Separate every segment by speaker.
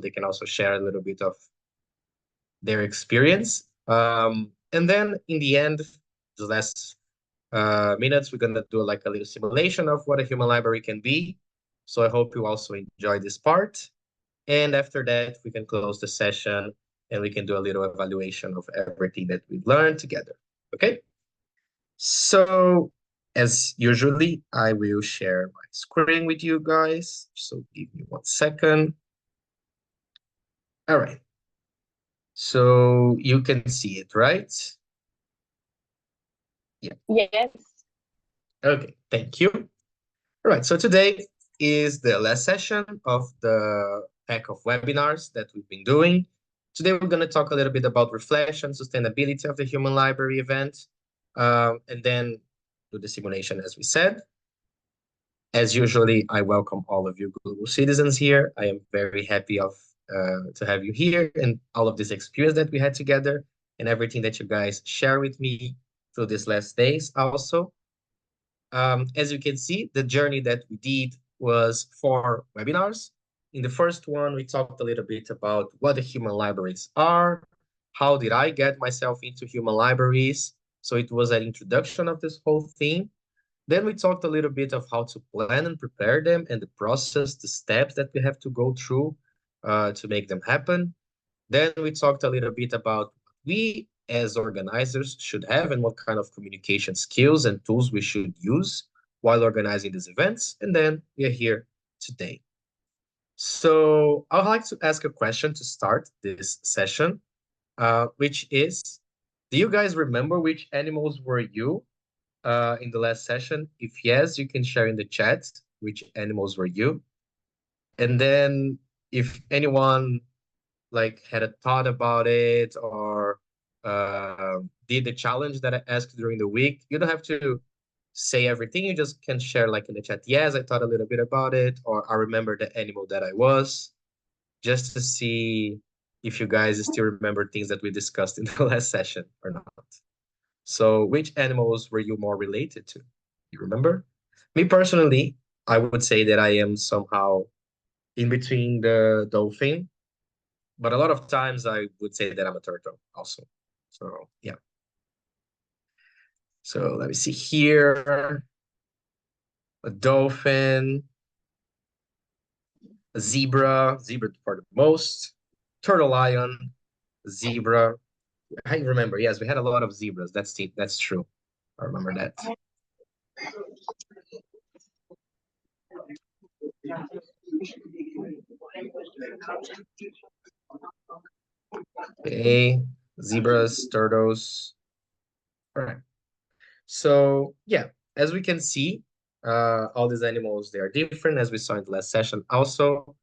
Speaker 1: they can also share a little bit of their experience. And then in the end, the last minutes, we're gonna do like a little simulation of what a human library can be. So I hope you also enjoy this part. And after that, we can close the session and we can do a little evaluation of everything that we learned together. Okay? So as usually, I will share my screen with you guys. So give me 1 second. All right. So you can see it, right? Yeah.
Speaker 2: Yes.
Speaker 1: Okay, thank you. All right, so today is the last session of the pack of webinars that we've been doing. Today, we're going to talk a little bit about reflection, sustainability of the Human Library event, and then do the simulation as we said. As usually, I welcome all of you global citizens here. I am very happy to have you here and all of this experience that we had together and everything that you guys share with me through these last days also. As you can see, the journey that we did was 4 webinars. In the first one, we talked a little bit about what the human libraries are, how did I get myself into human libraries. So it was an introduction of this whole thing. Then we talked a little bit of how to plan and prepare them and the process, the steps that we have to go through to make them happen. Then we talked a little bit about what we as organizers should have and what kind of communication skills and tools we should use while organizing these events. And then we are here today. So I would like to ask a question to start this session, which is, do you guys remember which animals were you in the last session? If yes, you can share in the chat which animals were you. And then if anyone like had a thought about it or did the challenge that I asked during the week, you don't have to say everything. You just can share like in the chat, yes, I thought a little bit about it, or I remember the animal that I was, just to see if you guys still remember things that we discussed in the last session or not. So which animals were you more related to? You remember? Me personally, I would say that I am somehow in between the dolphin, but a lot of times I would say that I'm a turtle also. So yeah. So let me see here. A dolphin, a zebra for the most, turtle lion, zebra. I remember, yes, we had a lot of zebras. That's true. I remember that. Okay, zebras, turtles. All right. So yeah, as we can see, all these animals, they are different as we saw in the last session also.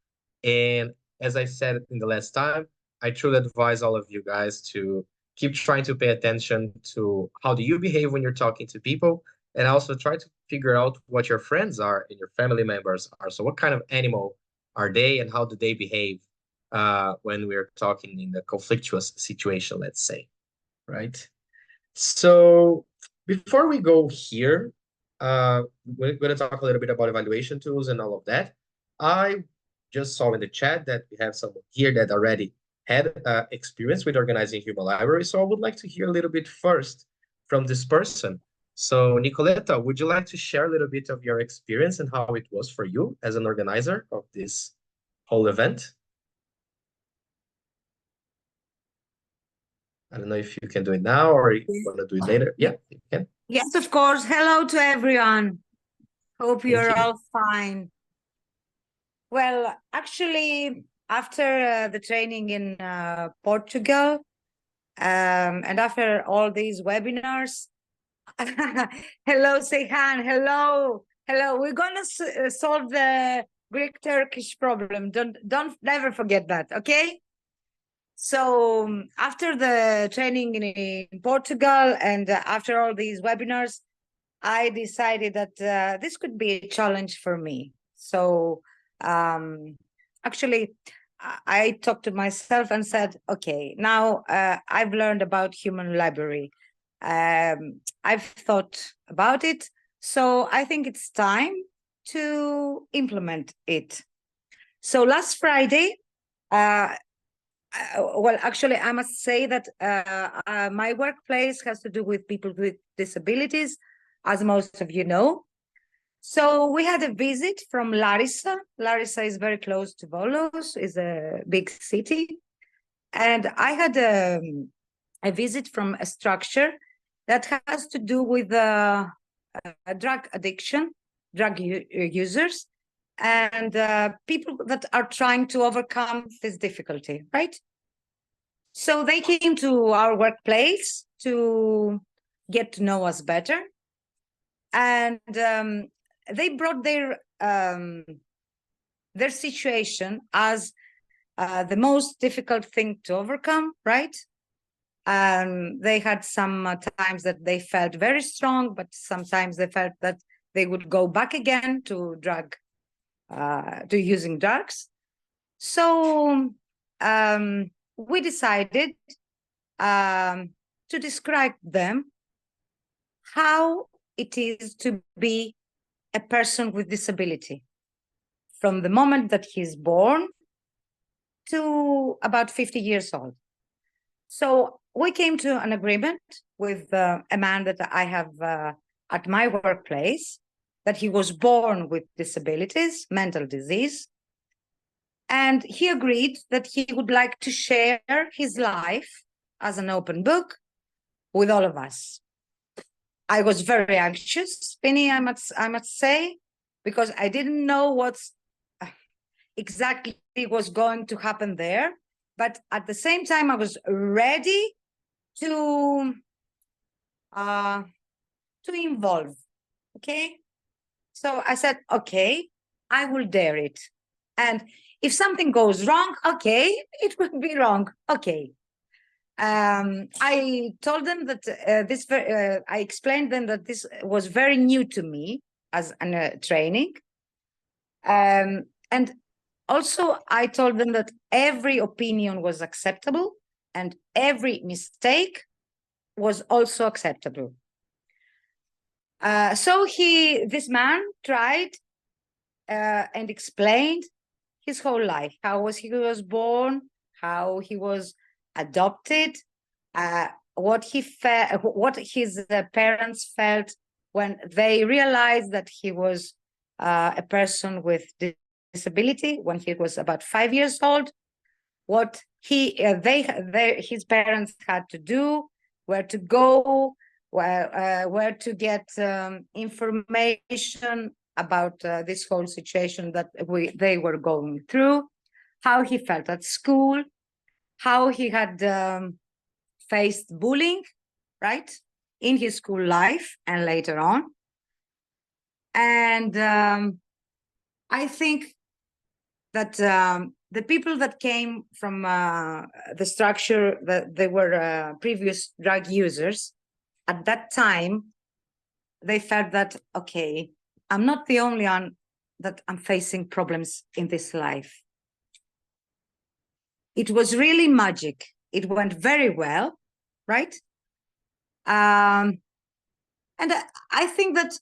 Speaker 1: And as I said in the last time, I truly advise all of you guys to keep trying to pay attention to how do you behave when you're talking to people, and also try to figure out what your friends are and your family members are. So what kind of animal are they and how do they behave when we're talking in a conflictuous situation, let's say, right? So before we go here, we're going to talk a little bit about evaluation tools and all of that. I just saw in the chat that we have someone here that already had experience with organizing human libraries. So I would like to hear a little bit first from this person. So Nicoleta, would you like to share a little bit of your experience and how it was for you as an organizer of this whole event? I don't know if you can do it now or you want to do it later. Yeah, you can.
Speaker 3: Yes, of course. Hello to everyone. Hope you're all fine. Well, actually, after the training in Portugal, and after all these webinars, hello, Seyhan, hello. We're gonna solve the Greek-Turkish problem. Don't never forget that, okay? So after the training in Portugal and after all these webinars, I decided that this could be a challenge for me. So actually, I talked to myself and said, okay, now I've learned about human library. I've thought about it. So I think it's time to implement it. So last Friday, Uh, well, actually, I must say that my workplace has to do with people with disabilities, as most of you know. So we had a visit from Larissa. Larissa is very close to Volos, is a big city. And I had a visit from a structure that has to do with drug addiction, drug users, and people that are trying to overcome this difficulty, right? So they came to our workplace to get to know us better. And they brought their situation as the most difficult thing to overcome, right? They had some times that they felt very strong, but sometimes they felt that they would go back again to using drugs. So we decided to describe them how it is to be a person with disability from the moment that he's born to about 50 years old. So we came to an agreement with a man that I have at my workplace, that he was born with disabilities, mental disease. And he agreed that he would like to share his life as an open book with all of us. I was very anxious, Penny, I must say, because I didn't know what's exactly was going to happen there. But at the same time, I was ready to involve. Okay. So I said, okay, I will dare it. And if something goes wrong, okay, it will be wrong. Okay. I told them that I explained them that this was very new to me as a training. And also I told them that every opinion was acceptable and every mistake was also acceptable. So this man tried and explained his whole life, how he was born, how he was adopted, what his parents felt when they realized that he was a person with disability when he was about 5 years old, what his parents had to do, where to go, where to get information about this whole situation that they were going through, how he felt at school, how he had faced bullying, right, in his school life and later on. And I think that the people that came from the structure, that they were previous drug users, at that time, they felt that, okay, I'm not the only one that I'm facing problems in this life. It was really magic. It went very well, right? And I think that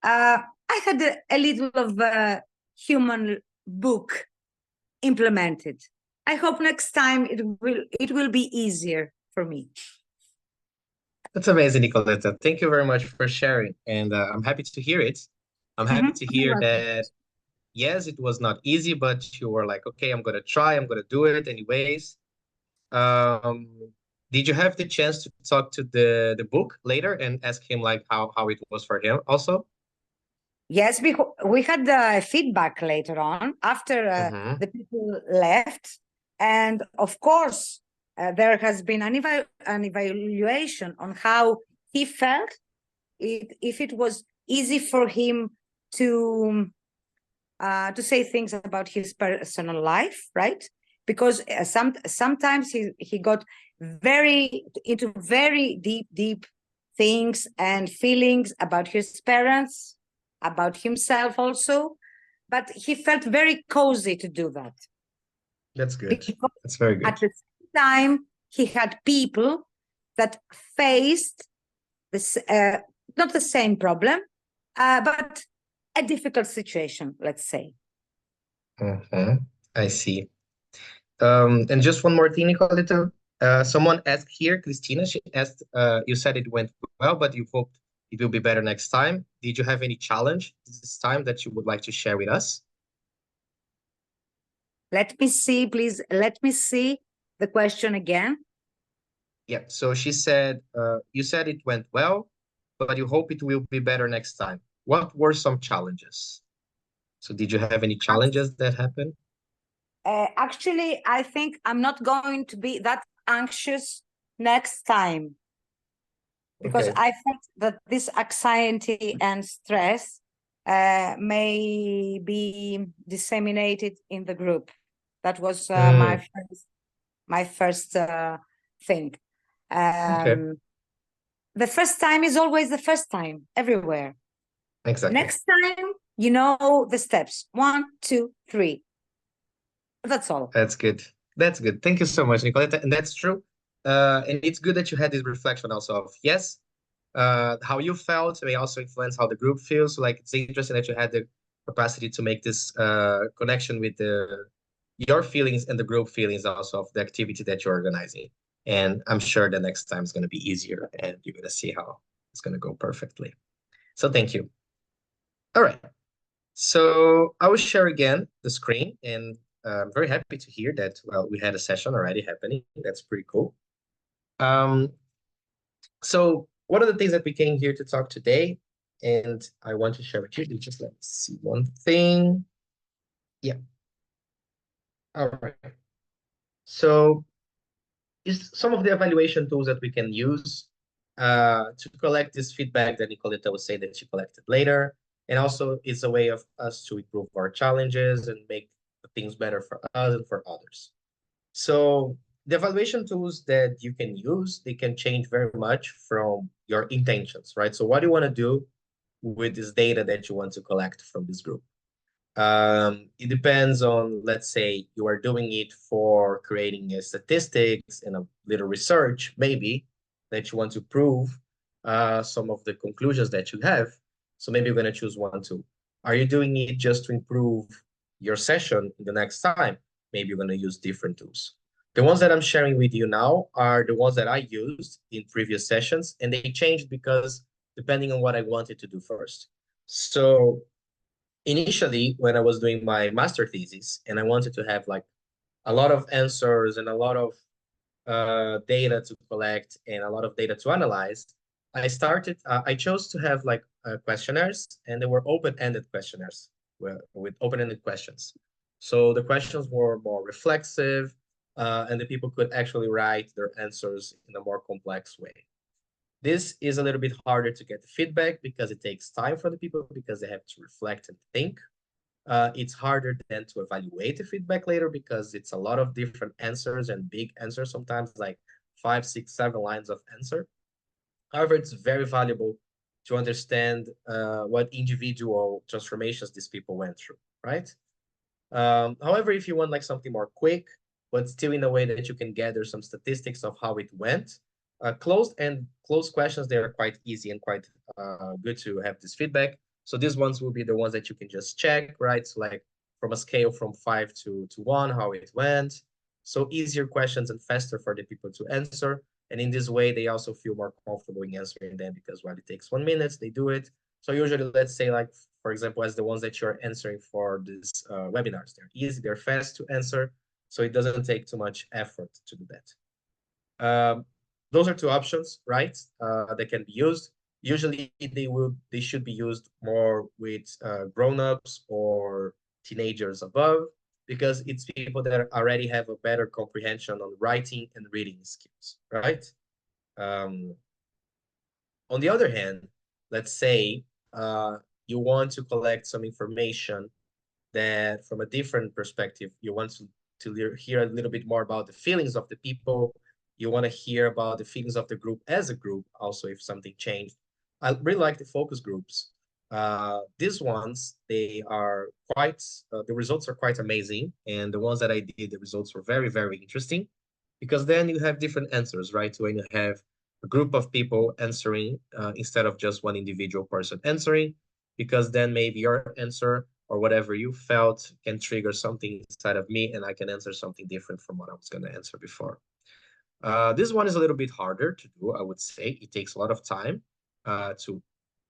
Speaker 3: I had a little of a human book implemented. I hope next time it will be easier for me.
Speaker 1: That's amazing, Nicoletta. Thank you very much for sharing. And I'm happy to hear it. I'm happy to hear that, yes, it was not easy, but you were like, okay, I'm going to try. I'm going to do it anyways. Did you have the chance to talk to the book later and ask him like how it was for him also?
Speaker 3: Yes, we had feedback later on after the people left. And of course, there has been an evaluation on how he felt, if it was easy for him to say things about his personal life, right? Because sometimes he got into very deep things and feelings about his parents, about himself also, but he felt very cozy to do that.
Speaker 1: That's good. That's very good.
Speaker 3: At the same time, he had people that faced this, not the same problem, but a difficult situation, let's say.
Speaker 1: I see. And just one more thing, Nicoleta. Someone asked here, Christina, she asked, you said it went well, but you hoped it will be better next time. Did you have any challenge this time that you would like to share with us?
Speaker 3: Let me see, please. Let me see the question again.
Speaker 1: Yeah, so she said, you said it went well, but you hope it will be better next time. What were some challenges? So did you have any challenges that happened?
Speaker 3: Actually, I think I'm not going to be that anxious next time, because
Speaker 1: Okay.
Speaker 3: I think that this anxiety and stress may be disseminated in the group. That was
Speaker 1: Mm,
Speaker 3: my first thing.
Speaker 1: okay,
Speaker 3: The first time is always the first time everywhere.
Speaker 1: exactly.
Speaker 3: Next time, you know the steps. 1, 2, 3. That's all.
Speaker 1: That's good. That's good. Thank you so much, Nicoleta. And that's true. And it's good that you had this reflection also of, yes, how you felt may also influence how the group feels. So, like, it's interesting that you had the capacity to make this connection with your feelings and the group feelings also of the activity that you're organizing. And I'm sure the next time is going to be easier and you're going to see how it's going to go perfectly. So thank you. All right. So I will share again the screen, and I'm very happy to hear that, well, we had a session already happening. That's pretty cool. Um, so one of the things that we came here to talk today, and I want to share with you, just let me see one thing. Yeah. All right. So is some of the evaluation tools that we can use to collect this feedback that Nicoleta was saying that she collected later. And also it's a way of us to improve our challenges and make things better for us and for others. So the evaluation tools that you can use, they can change very much from your intentions, right? So what do you want to do with this data that you want to collect from this group? It depends on, let's say, you are doing it for creating a statistics and a little research, maybe, that you want to prove some of the conclusions that you have. So maybe you're going to choose one tool. Are you doing it just to improve your session the next time? Maybe you're going to use different tools. The ones that I'm sharing with you now are the ones that I used in previous sessions, and they changed because depending on what I wanted to do first. So initially, when I was doing my master thesis and I wanted to have like a lot of answers and a lot of data to collect and a lot of data to analyze, I chose to have like questionnaires, and they were open-ended questionnaires with open-ended questions. So the questions were more reflexive, and the people could actually write their answers in a more complex way. This is a little bit harder to get the feedback because it takes time for the people because they have to reflect and think. It's harder then to evaluate the feedback later because it's a lot of different answers and big answers, sometimes like 5, 6, 7 lines of answer. However, it's very valuable to understand what individual transformations these people went through, right? However, if you want like something more quick, but still in a way that you can gather some statistics of how it went, closed questions, they are quite easy and quite good to have this feedback. So these ones will be the ones that you can just check, right? So like from a scale from 5 to 1, how it went. So easier questions and faster for the people to answer. And in this way, they also feel more comfortable in answering them because while it takes 1 minute, they do it. So usually, let's say like, for example, as the ones that you're answering for these webinars, they're easy, they're fast to answer. So it doesn't take too much effort to do that. Those are two options, right? That can be used. Usually they should be used more with grown-ups or teenagers above because it's people that already have a better comprehension on writing and reading skills, right? Um, on the other hand, let's say you want to collect some information that from a different perspective, you want to hear a little bit more about the feelings of the people. You want to hear about the feelings of the group as a group, also if something changed. I really like the focus groups. These ones, they are the results are quite amazing. And the ones that I did, the results were very, very interesting because then you have different answers, right? When you have a group of people answering instead of just one individual person answering, because then maybe your answer or whatever you felt can trigger something inside of me, and I can answer something different from what I was going to answer before. This one is a little bit harder to do, I would say. It takes a lot of time to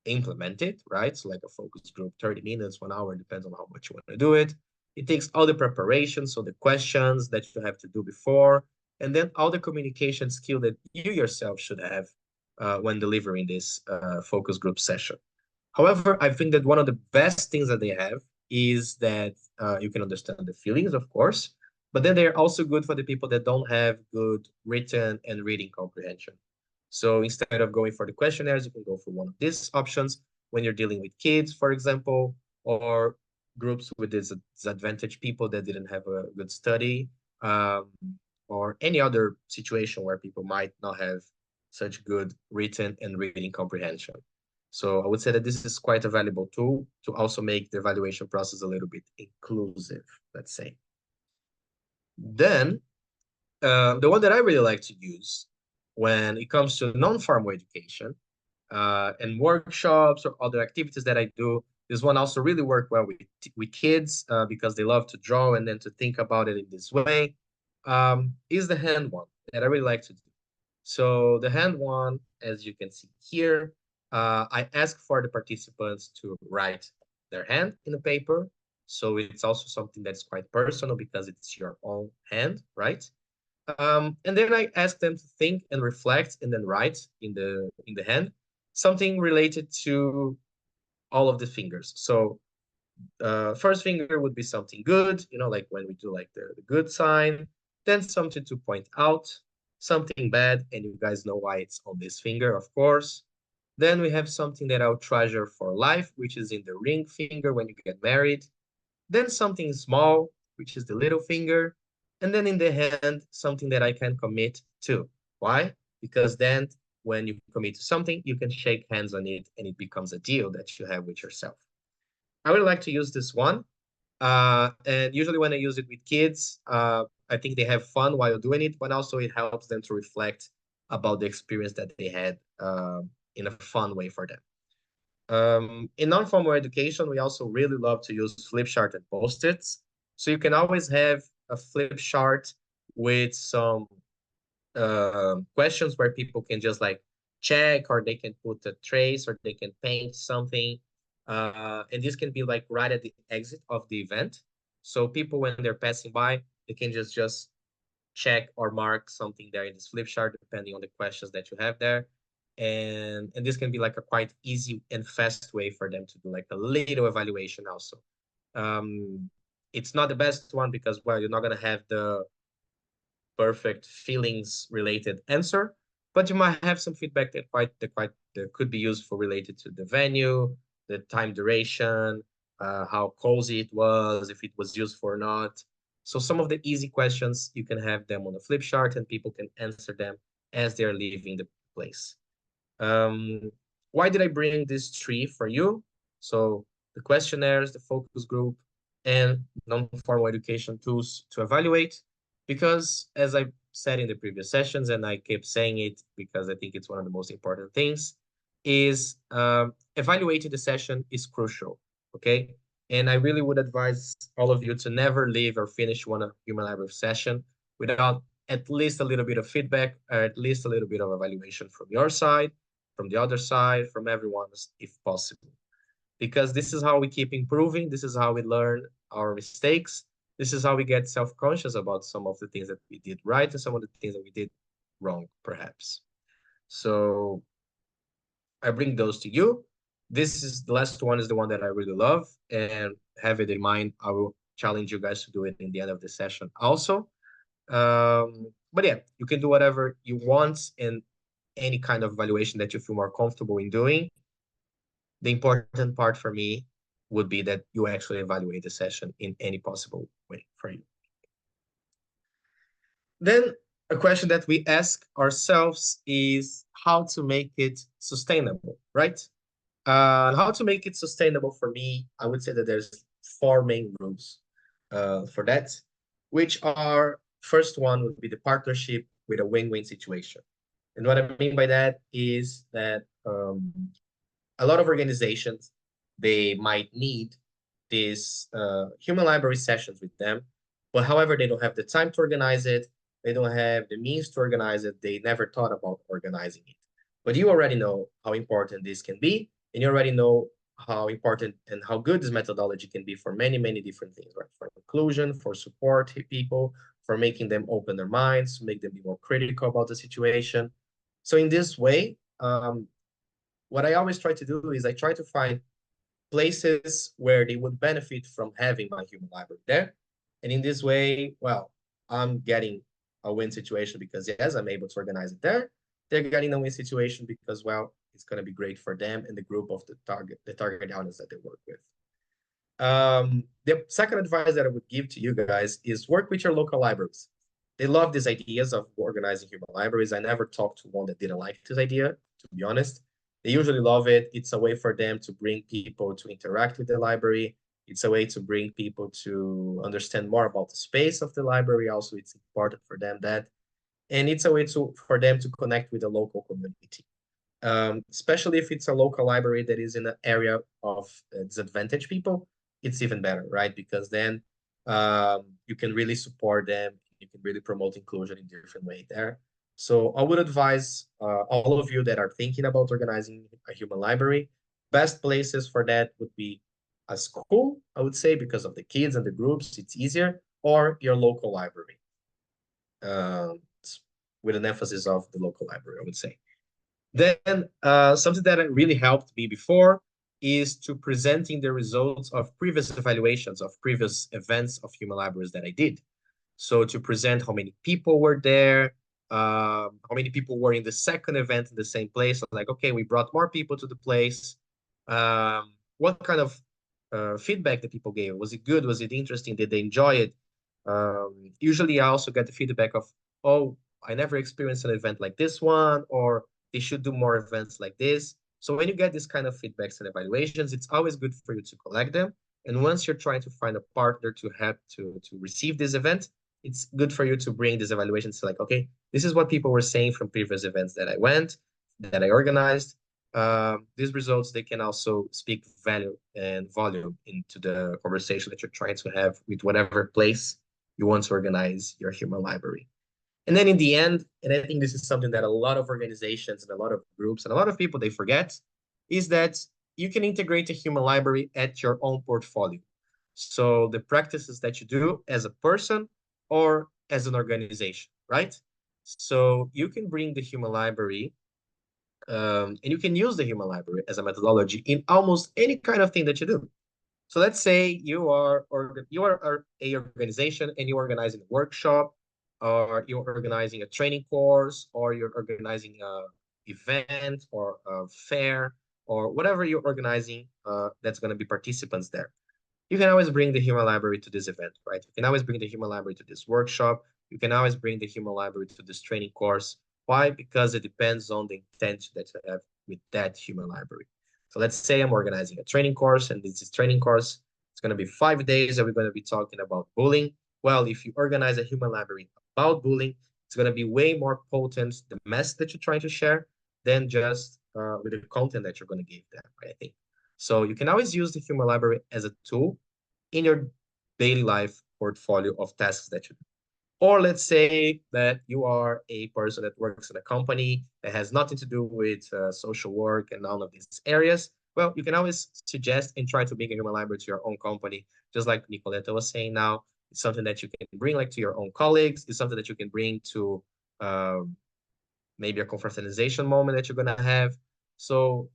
Speaker 1: implement it, right? So like a focus group, 30 minutes, 1 hour, depends on how much you want to do it. It takes all the preparation, so the questions that you have to do before, and then all the communication skill that you yourself should have when delivering this focus group session. However, I think that one of the best things that they have is that you can understand the feelings, of course, but then they're also good for the people that don't have good written and reading comprehension. So instead of going for the questionnaires, you can go for one of these options when you're dealing with kids, for example, or groups with disadvantaged people that didn't have a good study, um, or any other situation where people might not have such good written and reading comprehension. So I would say that this is quite a valuable tool to also make the evaluation process a little bit inclusive, let's say. Then the one that I really like to use when it comes to non-formal education and workshops or other activities that I do, this one also really work well with kids because they love to draw and then to think about it in this way, is the hand one that I really like to do. So the hand one, as you can see here, I ask for the participants to write their hand in a paper. So it's also something that's quite personal because it's your own hand, right? And then I ask them to think and reflect and then write in the hand something related to all of the fingers. So first finger would be something good, like when we do like the good sign, then something to point out, something bad, and you guys know why it's on this finger, of course. Then we have something that I'll treasure for life, which is in the ring finger when you get married. Then something small, which is the little finger. And then in the hand, something that I can commit to. Why? Because then when you commit to something, you can shake hands on it and it becomes a deal that you have with yourself. I would like to use this one. And usually when I use it with kids, I think they have fun while doing it, but also it helps them to reflect about the experience that they had in a fun way for them. In non-formal education, we also really love to use flip chart and post-its. So you can always have a flip chart with some questions where people can just like check, or they can put a trace, or they can paint something. And this can be like right at the exit of the event. So people, when they're passing by, they can just check or mark something there in this flip chart, depending on the questions that you have there. And this can be like a quite easy and fast way for them to do like a little evaluation also. It's not the best one because, well, you're not going to have the perfect feelings related answer, but you might have some feedback that could be useful related to the venue, the time duration, how cozy it was, if it was useful or not. So some of the easy questions, you can have them on a flip chart and people can answer them as they're leaving the place. Why did I bring these three for you? So the questionnaires, the focus group, and non-formal education tools to evaluate. Because as I said in the previous sessions, and I keep saying it because I think it's one of the most important things, is evaluating the session is crucial, okay? And I really would advise all of you to never leave or finish one human library session without at least a little bit of feedback, or at least a little bit of evaluation from your side, from the other side, from everyone, if possible. Because this is how we keep improving. This is how we learn our mistakes. This is how we get self-conscious about some of the things that we did right and some of the things that we did wrong, perhaps. So I bring those to you. This is the last one, is the one that I really love, and have it in mind. I will challenge you guys to do it in the end of the session also. But yeah, you can do whatever you want in any kind of evaluation that you feel more comfortable in doing. The important part for me would be that you actually evaluate the session in any possible way for you. Then a question that we ask ourselves is how to make it sustainable, right? How to make it sustainable for me, I would say that there's four main rules for that, which are, first one would be the partnership with a win-win situation. And what I mean by that is that a lot of organizations, they might need these human library sessions with them, but however, they don't have the time to organize it. They don't have the means to organize it. They never thought about organizing it. But you already know how important this can be, and you already know how important and how good this methodology can be for many, many different things, right? For inclusion, for support people, for making them open their minds, make them be more critical about the situation. So in this way, what I always try to do is I try to find places where they would benefit from having my human library there. And in this way, well, I'm getting a win situation because yes, I'm able to organize it there. They're getting a win situation because, well, it's going to be great for them and the group of the target audience that they work with. The second advice that I would give to you guys is work with your local libraries. They love these ideas of organizing human libraries. I never talked to one that didn't like this idea, to be honest. They usually love it. It's a way for them to bring people to interact with the library. It's a way to bring people to understand more about the space of the library. Also, it's important for them that, and it's a way for them to connect with the local community. Especially if it's a local library that is in an area of disadvantaged people, it's even better, right? Because then you can really support them. You can really promote inclusion in different way there. So I would advise all of you that are thinking about organizing a human library, best places for that would be a school, I would say, because of the kids and the groups, it's easier, or your local library, um, with an emphasis of the local library, I would say. Then something that really helped me before is to presenting the results of previous evaluations of previous events of human libraries that I did. So to present how many people were there, how many people were in the second event in the same place. So like, okay, we brought more people to the place. What kind of feedback that people gave? Was it good? Was it interesting? Did they enjoy it? Usually I also get the feedback of, oh, I never experienced an event like this one, or they should do more events like this. So when you get this kind of feedbacks and evaluations, it's always good for you to collect them. And once you're trying to find a partner to help to receive this event, it's good for you to bring these evaluations to like, okay, this is what people were saying from previous events that I went, that I organized. These results, they can also speak value and volume into the conversation that you're trying to have with whatever place you want to organize your human library. And then in the end, and I think this is something that a lot of organizations and a lot of groups and a lot of people, they forget, is that you can integrate a human library at your own portfolio. So the practices that you do as a person or as an organization, right? So you can bring the human library and you can use the human library as a methodology in almost any kind of thing that you do. So let's say you are a organization and you're organizing a workshop, or you're organizing a training course, or you're organizing a event or a fair, or whatever you're organizing that's going to be participants there. You can always bring the human library to this event, right? You can always bring the human library to this workshop. You can always bring the human library to this training course. Why? Because it depends on the intent that you have with that human library. So let's say I'm organizing a training course, and this is training course. It's going to be 5 days, and we're going to be talking about bullying. Well, if you organize a human library about bullying, it's going to be way more potent, the message that you're trying to share, than just with the content that you're going to give them, right? I think. So you can always use the human library as a tool in your daily life portfolio of tasks that you do. Or let's say that you are a person that works in a company that has nothing to do with social work and all of these areas. Well, you can always suggest and try to bring a human library to your own company, just like Nicoletta was saying now. It's something that you can bring like to your own colleagues. It's something that you can bring to maybe a confraternization moment that you're going to have. So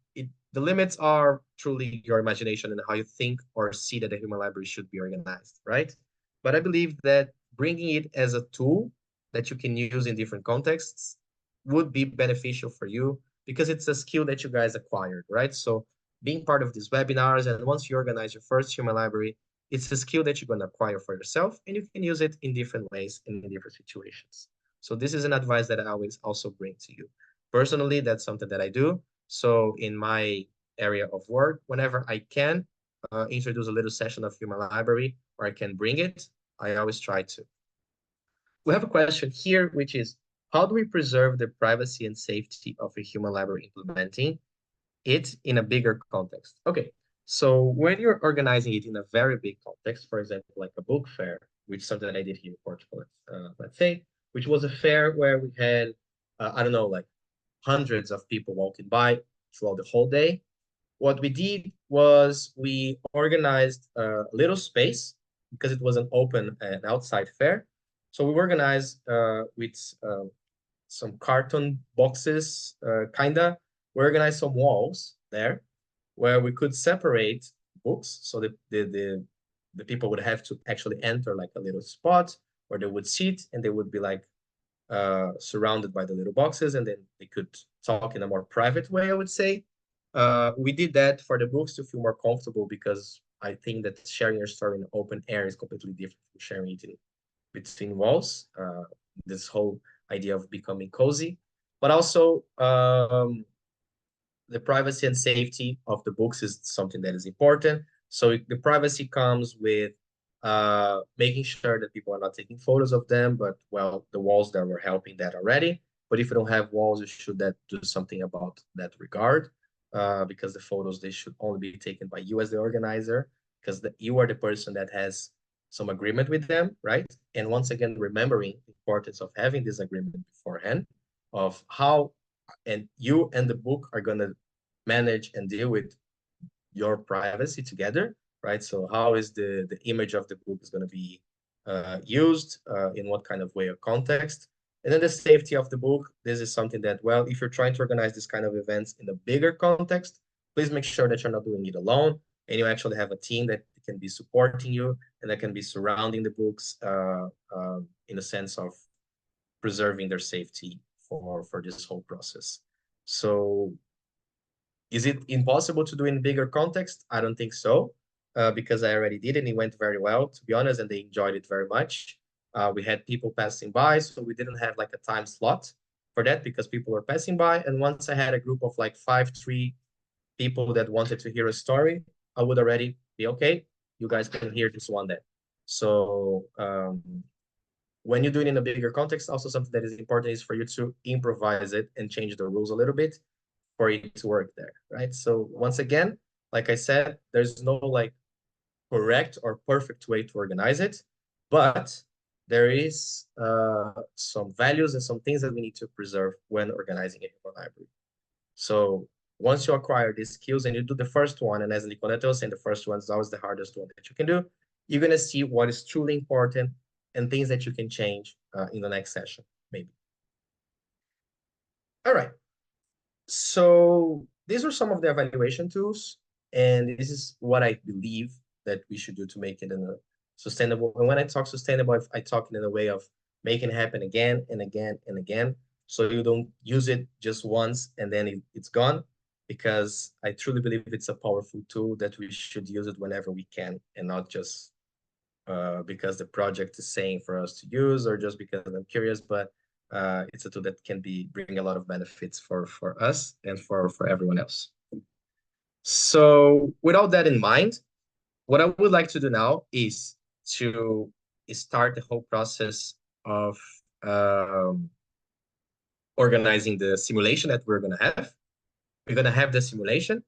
Speaker 1: the limits are truly your imagination and how you think or see that the human library should be organized, right? But I believe that bringing it as a tool that you can use in different contexts would be beneficial for you because it's a skill that you guys acquired, right? So being part of these webinars, and once you organize your first human library, it's a skill that you're going to acquire for yourself, and you can use it in different ways in different situations. So this is an advice that I always also bring to you. Personally, that's something that I do. So in my area of work, whenever I can introduce a little session of human library, or I can bring it, I always try to. We have a question here, which is, how do we preserve the privacy and safety of a human library implementing it in a bigger context? Okay, So when you're organizing it in a very big context, for example, like a book fair, which is something that I did here in Portugal, let's say, which was a fair where we had, I don't know, like hundreds of people walking by throughout the whole day. What we did was we organized a little space because it was an open and outside fair. So we organized with some carton boxes, kinda. We organized some walls there where we could separate books. So the people would have to actually enter like a little spot where they would sit and they would be like surrounded by the little boxes, and then they could talk in a more private way, I would say. We did that for the books to feel more comfortable because I think that sharing your story in open air is completely different from sharing it in between walls. This whole idea of becoming cozy, but also the privacy and safety of the books is something that is important. So the privacy comes with making sure that people are not taking photos of them, but well, the walls that were helping that already. But if you don't have walls, you should do something about that regard, because the photos they should only be taken by you as the organizer, because you are the person that has some agreement with them, right? And once again, remembering the importance of having this agreement beforehand, of how and you and the book are going to manage and deal with your privacy together, right? So how is the image of the book is going to be used in what kind of way or context? And then the safety of the book. This is something that, well, if you're trying to organize this kind of events in a bigger context, please make sure that you're not doing it alone and you actually have a team that can be supporting you and that can be surrounding the books in a sense of preserving their safety for this whole process. So is it impossible to do in bigger context? I don't think so, because I already did and it went very well, to be honest, and they enjoyed it very much. We had people passing by, so we didn't have like a time slot for that because people were passing by. And once I had a group of like 3 people that wanted to hear a story, I would already be okay. You guys can hear this one then. So when you do it in a bigger context, also something that is important is for you to improvise it and change the rules a little bit for it to work there, right? So once again, like I said, there's no like correct or perfect way to organize it, but there is some values and some things that we need to preserve when organizing a human library. So once you acquire these skills and you do the first one, and as Nicoletta was saying, the first one is always the hardest one that you can do, you're going to see what is truly important and things that you can change in the next session, maybe. All right. So these are some of the evaluation tools, and this is what I believe that we should do to make it in a sustainable. And when I talk sustainable, I talk in a way of making it happen again and again and again. So you don't use it just once and then it's gone, because I truly believe it's a powerful tool that we should use it whenever we can and not just because the project is saying for us to use or just because I'm curious, but it's a tool that can bring a lot of benefits for us and for everyone else. So with all that in mind, what I would like to do now is to start the whole process of organizing the simulation that we're going to have. We're going to have the simulation.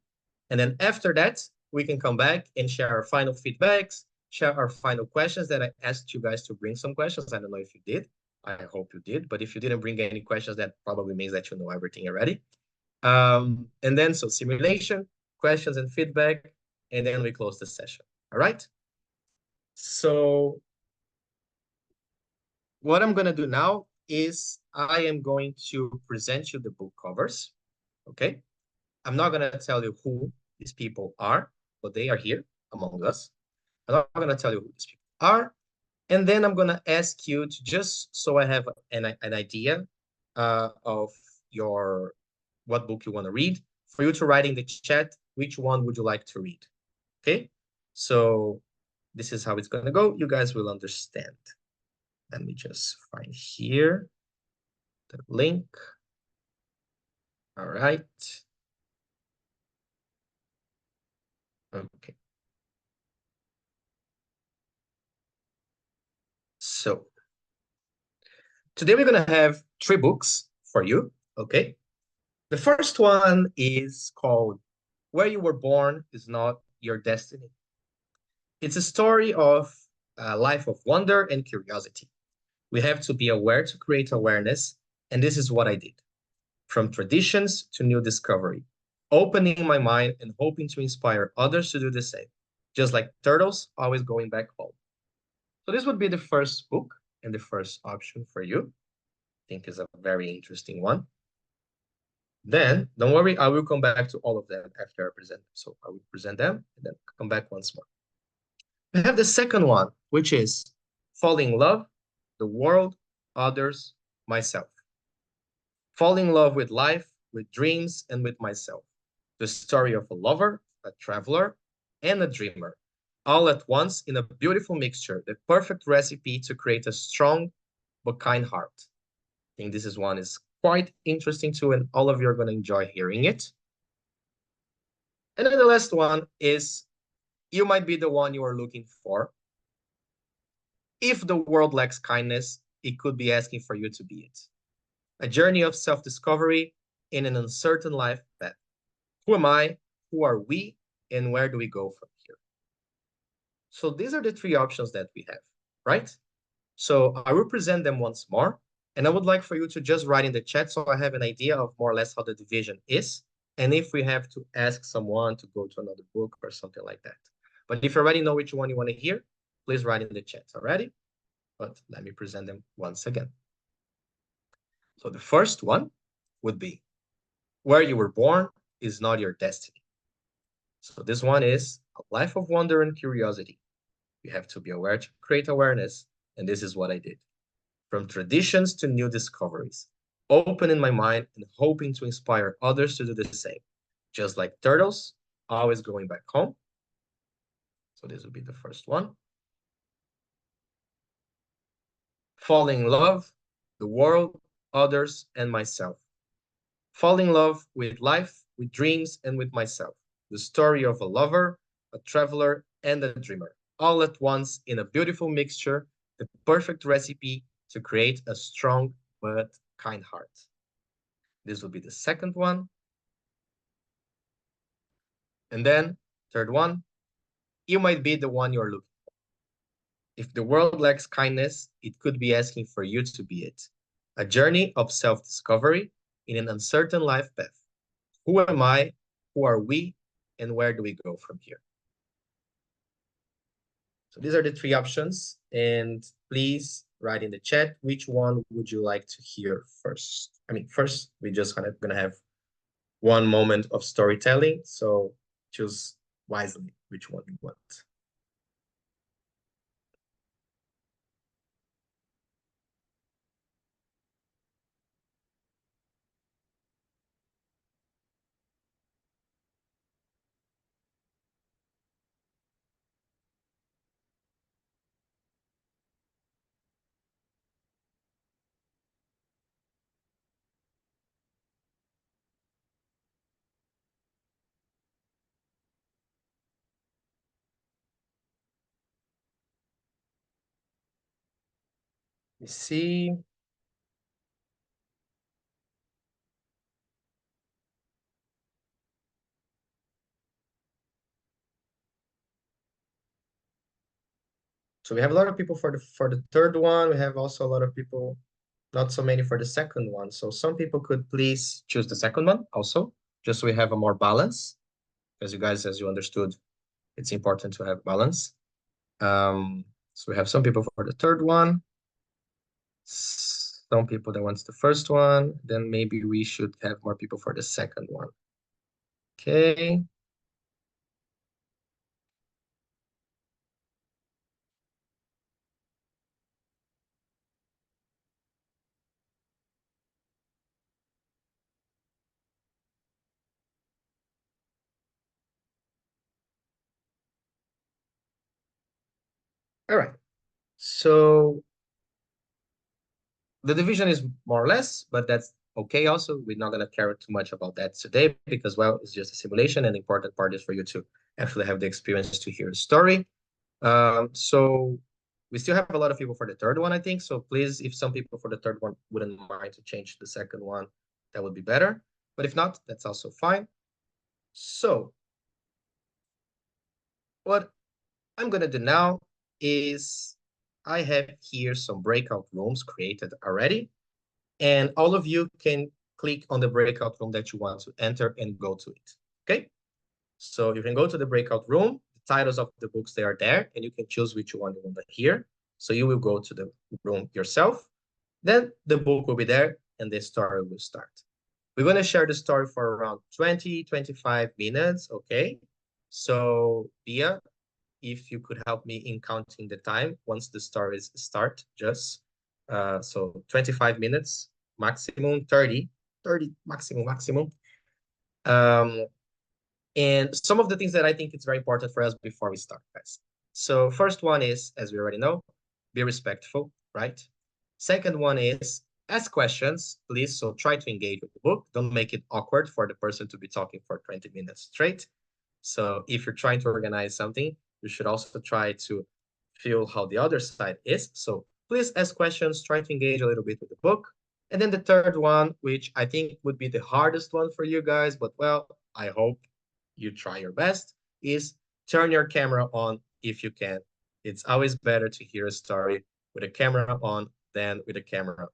Speaker 1: And then after that, we can come back and share our final feedbacks, share our final questions that I asked you guys to bring some questions. I don't know if you did. I hope you did. But if you didn't bring any questions, that probably means that you know everything already. And then so simulation, questions and feedback, and then we close the session. All right? So what I'm going to do now is I am going to present you the book covers. Okay? I'm not going to tell you who these people are, but they are here among us. I'm not going to tell you who these people are. And then I'm going to ask you to, just so I have an idea of what book you want to read, for you to write in the chat, which one would you like to read? Okay? So this is how it's going to go. You guys will understand. Let me just find here the link. All right. Okay. So today we're going to have 3 books for you, okay? The first one is called Where You Were Born Is Not your destiny. It's a story of a life of wonder and curiosity. We have to be aware to create awareness, and this is what I did. From traditions to new discovery, opening my mind and hoping to inspire others to do the same, just like turtles always going back home. So this would be the first book and the first option for you. I think is a very interesting one. Then, don't worry, I will come back to all of them after I present them. So I will present them and then come back once more. We have the second one, which is falling in love, the world, others, myself. Falling in love with life, with dreams, and with myself. The story of a lover, a traveler, and a dreamer, all at once in a beautiful mixture, the perfect recipe to create a strong but kind heart. I think this is one is quite interesting too, and all of you are going to enjoy hearing it. And then the last one is you might be the one you are looking for. If the world lacks kindness, it could be asking for you to be it. A journey of self-discovery in an uncertain life path. Who am I? Who are we? And where do we go from here? So these are the three options that we have, right? So I will present them once more. And I would like for you to just write in the chat so I have an idea of more or less how the division is. And if we have to ask someone to go to another book or something like that. But if you already know which one you want to hear, please write in the chat already. But let me present them once again. So the first one would be where you were born is not your destiny. So this one is a life of wonder and curiosity. You have to be aware to create awareness. And this is what I did. From traditions to new discoveries, open in my mind and hoping to inspire others to do the same. Just like turtles, always going back home. So this would be the first one. Falling in love, the world, others, and myself. Fall in love with life, with dreams, and with myself. The story of a lover, a traveler, and a dreamer, all at once in a beautiful mixture, the perfect recipe to create a strong but kind heart. This will be the second one. And then, third one, you might be the one you're looking for. If the world lacks kindness, it could be asking for you to be it. A journey of self-discovery in an uncertain life path. Who am I? Who are we? And where do we go from here? So these are the three options. And please write in the chat, which one would you like to hear first? I mean, first, we just kind of gonna have one moment of storytelling. So choose wisely which one you want. You see. So we have a lot of people for the third one. We have also a lot of people, not so many for the second one. So some people could please choose the second one also, just so we have a more balance. Because you guys, as you understood, it's important to have balance. So we have some people for the third one, some people that wants the first one, then maybe we should have more people for the second one. Okay. All right. So the division is more or less, but that's okay also. We're not going to care too much about that today because, well, it's just a simulation and the important part is for you to actually have the experience to hear the story. So we still have a lot of people for the third one, I think. So please, if some people for the third one wouldn't mind to change the second one, that would be better. But if not, that's also fine. So what I'm gonna do now is I have here some breakout rooms created already, and all of you can click on the breakout room that you want to enter and go to it. Okay? So you can go to the breakout room, the titles of the books they are there, and you can choose which one you want to hear. So you will go to the room yourself. Then the book will be there and the story will start. We're going to share the story for around 20, 25 minutes. Okay. So, Bia, if you could help me in counting the time once the stories start, just so 25 minutes, maximum 30, 30 maximum. Um, and some of the things that I think it's very important for us before we start, guys. So first one is, as we already know, be respectful, right? Second one is ask questions, please. So try to engage with the book. Don't make it awkward for the person to be talking for 20 minutes straight. So if you're trying to organize something, you should also try to feel how the other side is. So please ask questions, try to engage a little bit with the book. And then the third one, which I think would be the hardest one for you guys, but well, I hope you try your best, is turn your camera on if you can. It's always better to hear a story with a camera on than with a camera.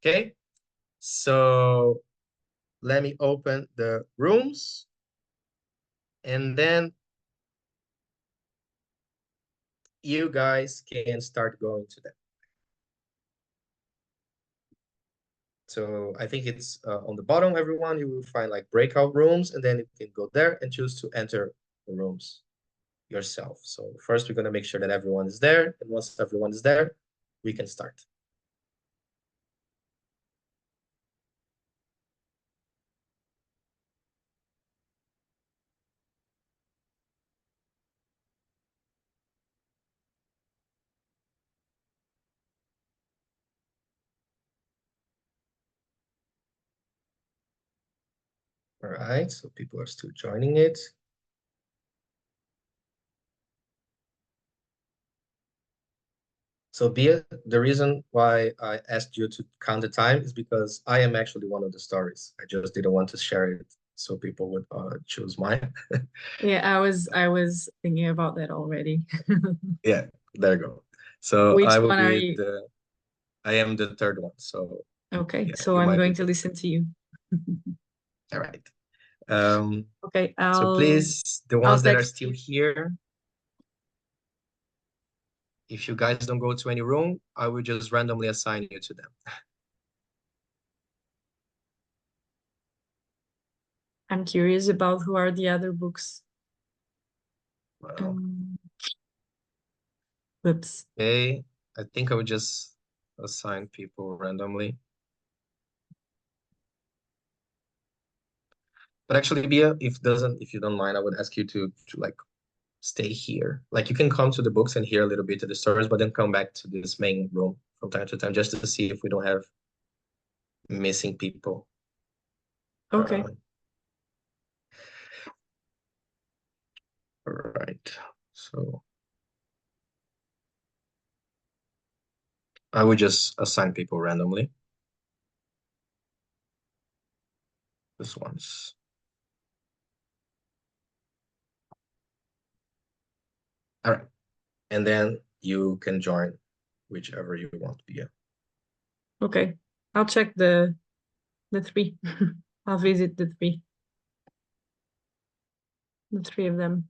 Speaker 1: Okay? So let me open the rooms and then you guys can start going to them. So I think it's on the bottom, everyone, you will find like breakout rooms, and then you can go there and choose to enter the rooms yourself. So first, we're going to make sure that everyone is there. And once everyone is there, we can start. All right, so people are still joining it. So Bia, the reason why I asked you to count the time is because I am actually one of the stories. I just didn't want to share it so people would choose mine.
Speaker 2: Yeah, I was thinking about that already.
Speaker 1: Yeah, there you go. So
Speaker 2: Which
Speaker 1: I will
Speaker 2: one are
Speaker 1: be
Speaker 2: you?
Speaker 1: I am the third one. So
Speaker 2: Okay,
Speaker 1: yeah,
Speaker 2: so
Speaker 1: you
Speaker 2: I'm
Speaker 1: might be
Speaker 2: going to
Speaker 1: the
Speaker 2: listen to you.
Speaker 1: all right. Um,
Speaker 2: Okay,
Speaker 1: so please, the
Speaker 2: I'll
Speaker 1: ones that are
Speaker 2: text
Speaker 1: still
Speaker 2: you.
Speaker 1: here, if you guys don't go to any room, I will just randomly assign you to them.
Speaker 2: I'm curious about who are the other books.
Speaker 1: Well,
Speaker 2: Whoops.
Speaker 1: okay, I think I would just assign people randomly. But actually, Bia, if you don't mind, I would ask you to like stay here. Like you can come to the books and hear a little bit of the stories, but then come back to this main room from time to time just to see if we don't have missing people.
Speaker 2: Okay.
Speaker 1: All right. So I would just assign people randomly. This one's. All right. And then you can join whichever you want to be in.
Speaker 2: Okay. I'll check the three. I'll visit the three. The three of them.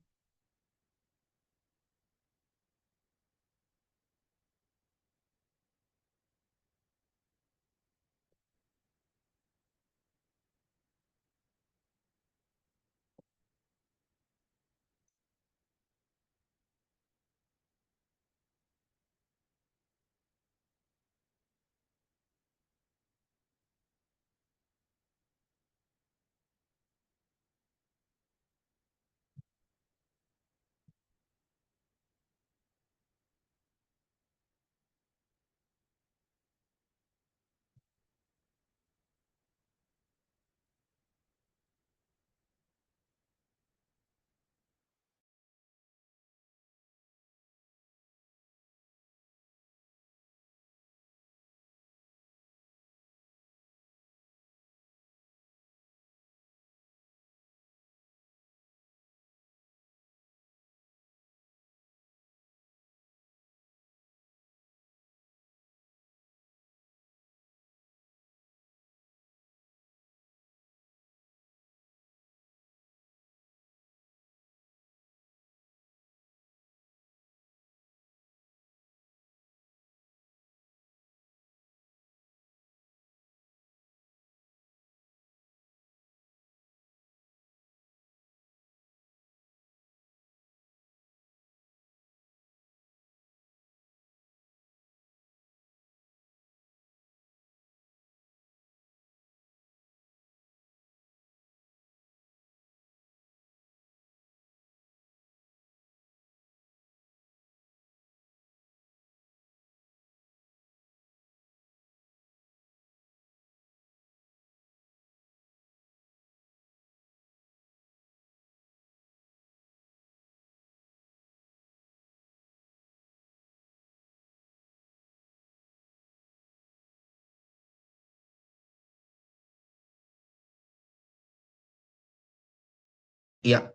Speaker 1: Yeah,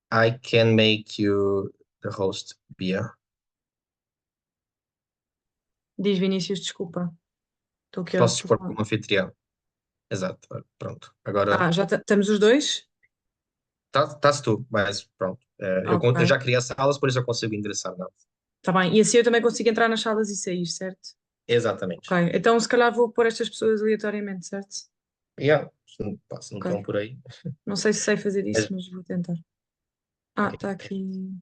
Speaker 1: I can make you the host, Bia.
Speaker 2: Diz Vinícius, desculpa. Estou aqui ao
Speaker 1: Posso expor
Speaker 2: telefone.
Speaker 1: como anfitrião. Exato, pronto. Agora
Speaker 2: Ah, já estamos os dois?
Speaker 1: estás tu, mas pronto. Eu
Speaker 2: Ok,
Speaker 1: já criei as salas, por isso eu consigo endereçar nada.
Speaker 2: está bem. E assim eu também consigo entrar nas salas e sair, certo?
Speaker 1: Exatamente.
Speaker 2: Ok, então se calhar vou pôr estas pessoas aleatoriamente, certo?
Speaker 1: Yeah, se não estão
Speaker 2: Ok.
Speaker 1: por aí.
Speaker 2: Não sei se sei fazer isso,
Speaker 1: Mas,
Speaker 2: mas vou tentar. Ah, está
Speaker 1: ok.
Speaker 2: aqui.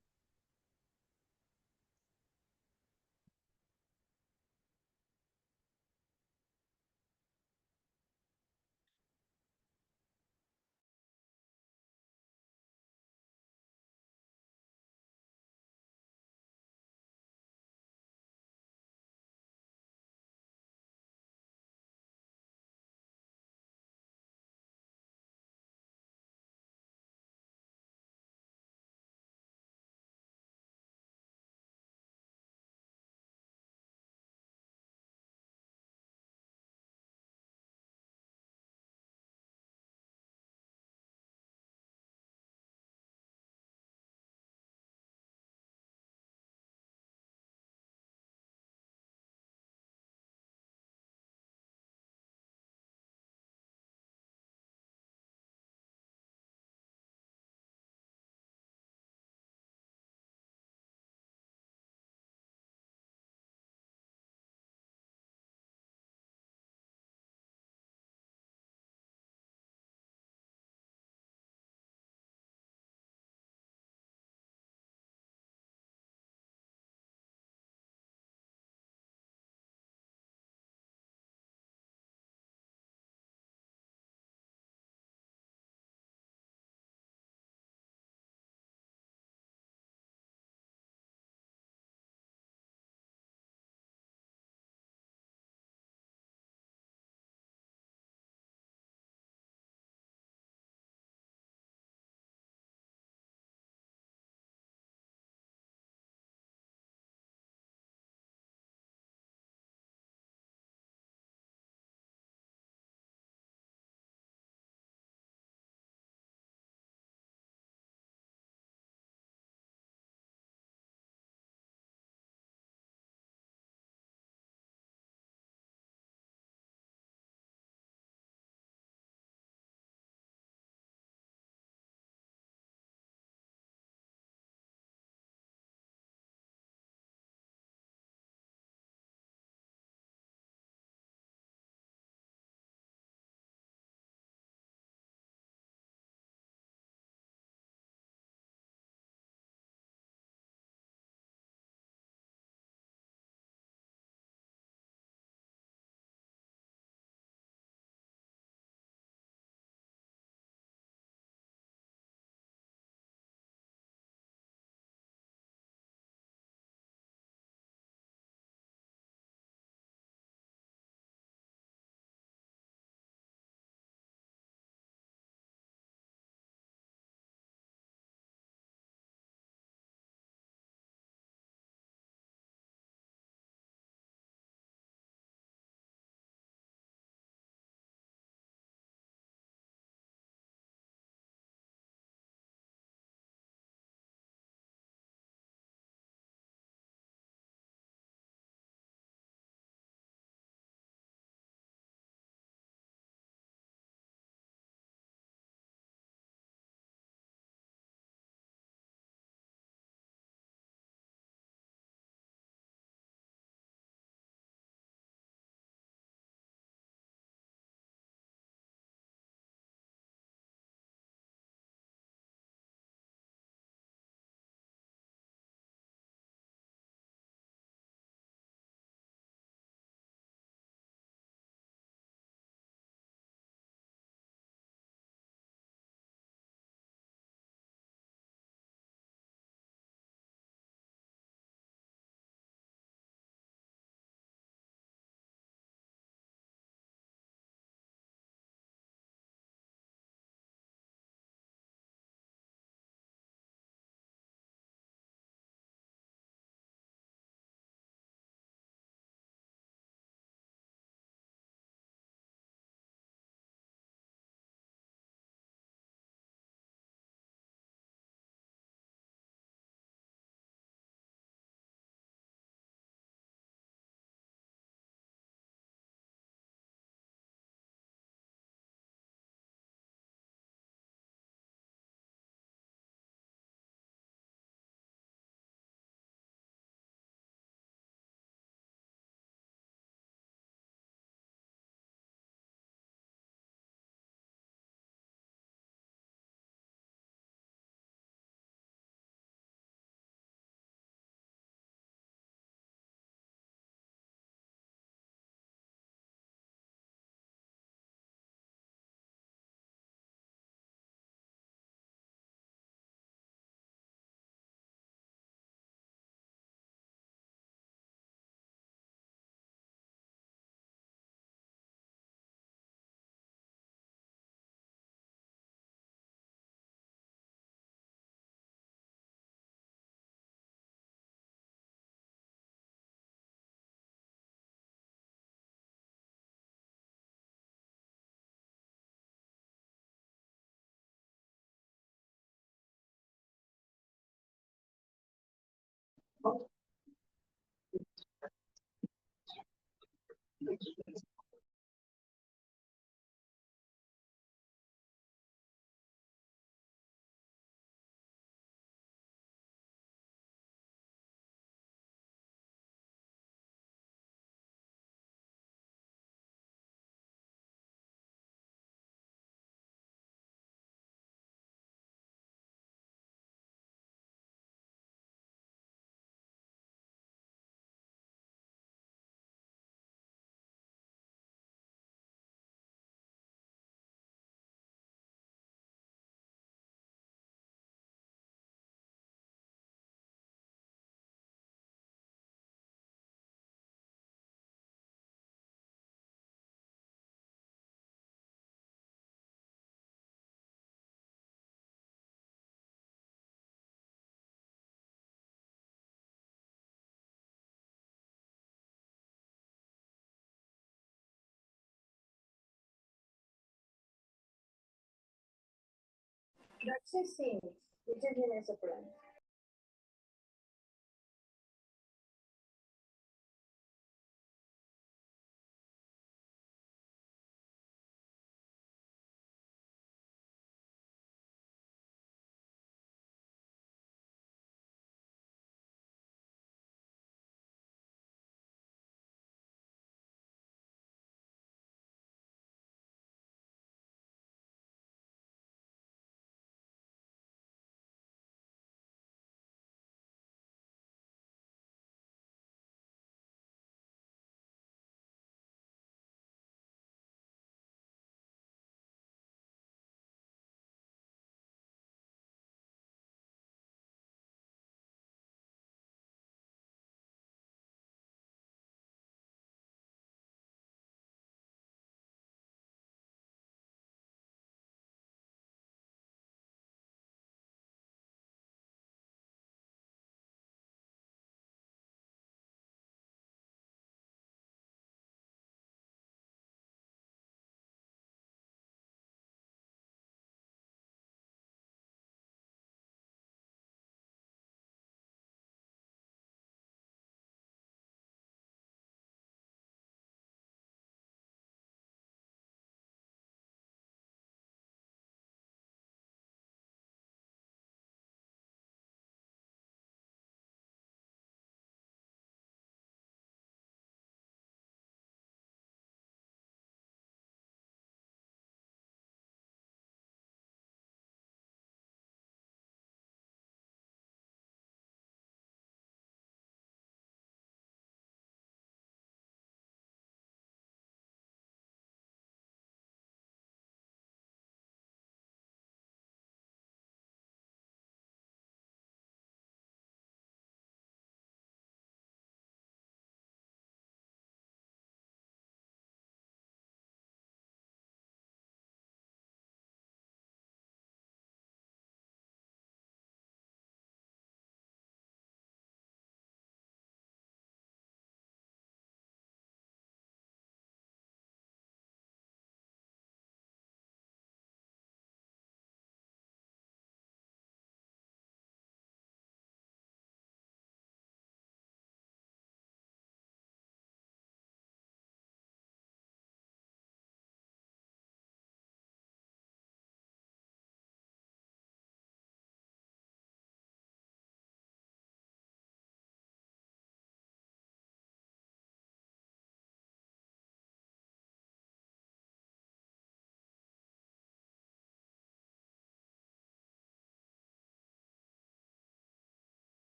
Speaker 3: Grazie, sì, il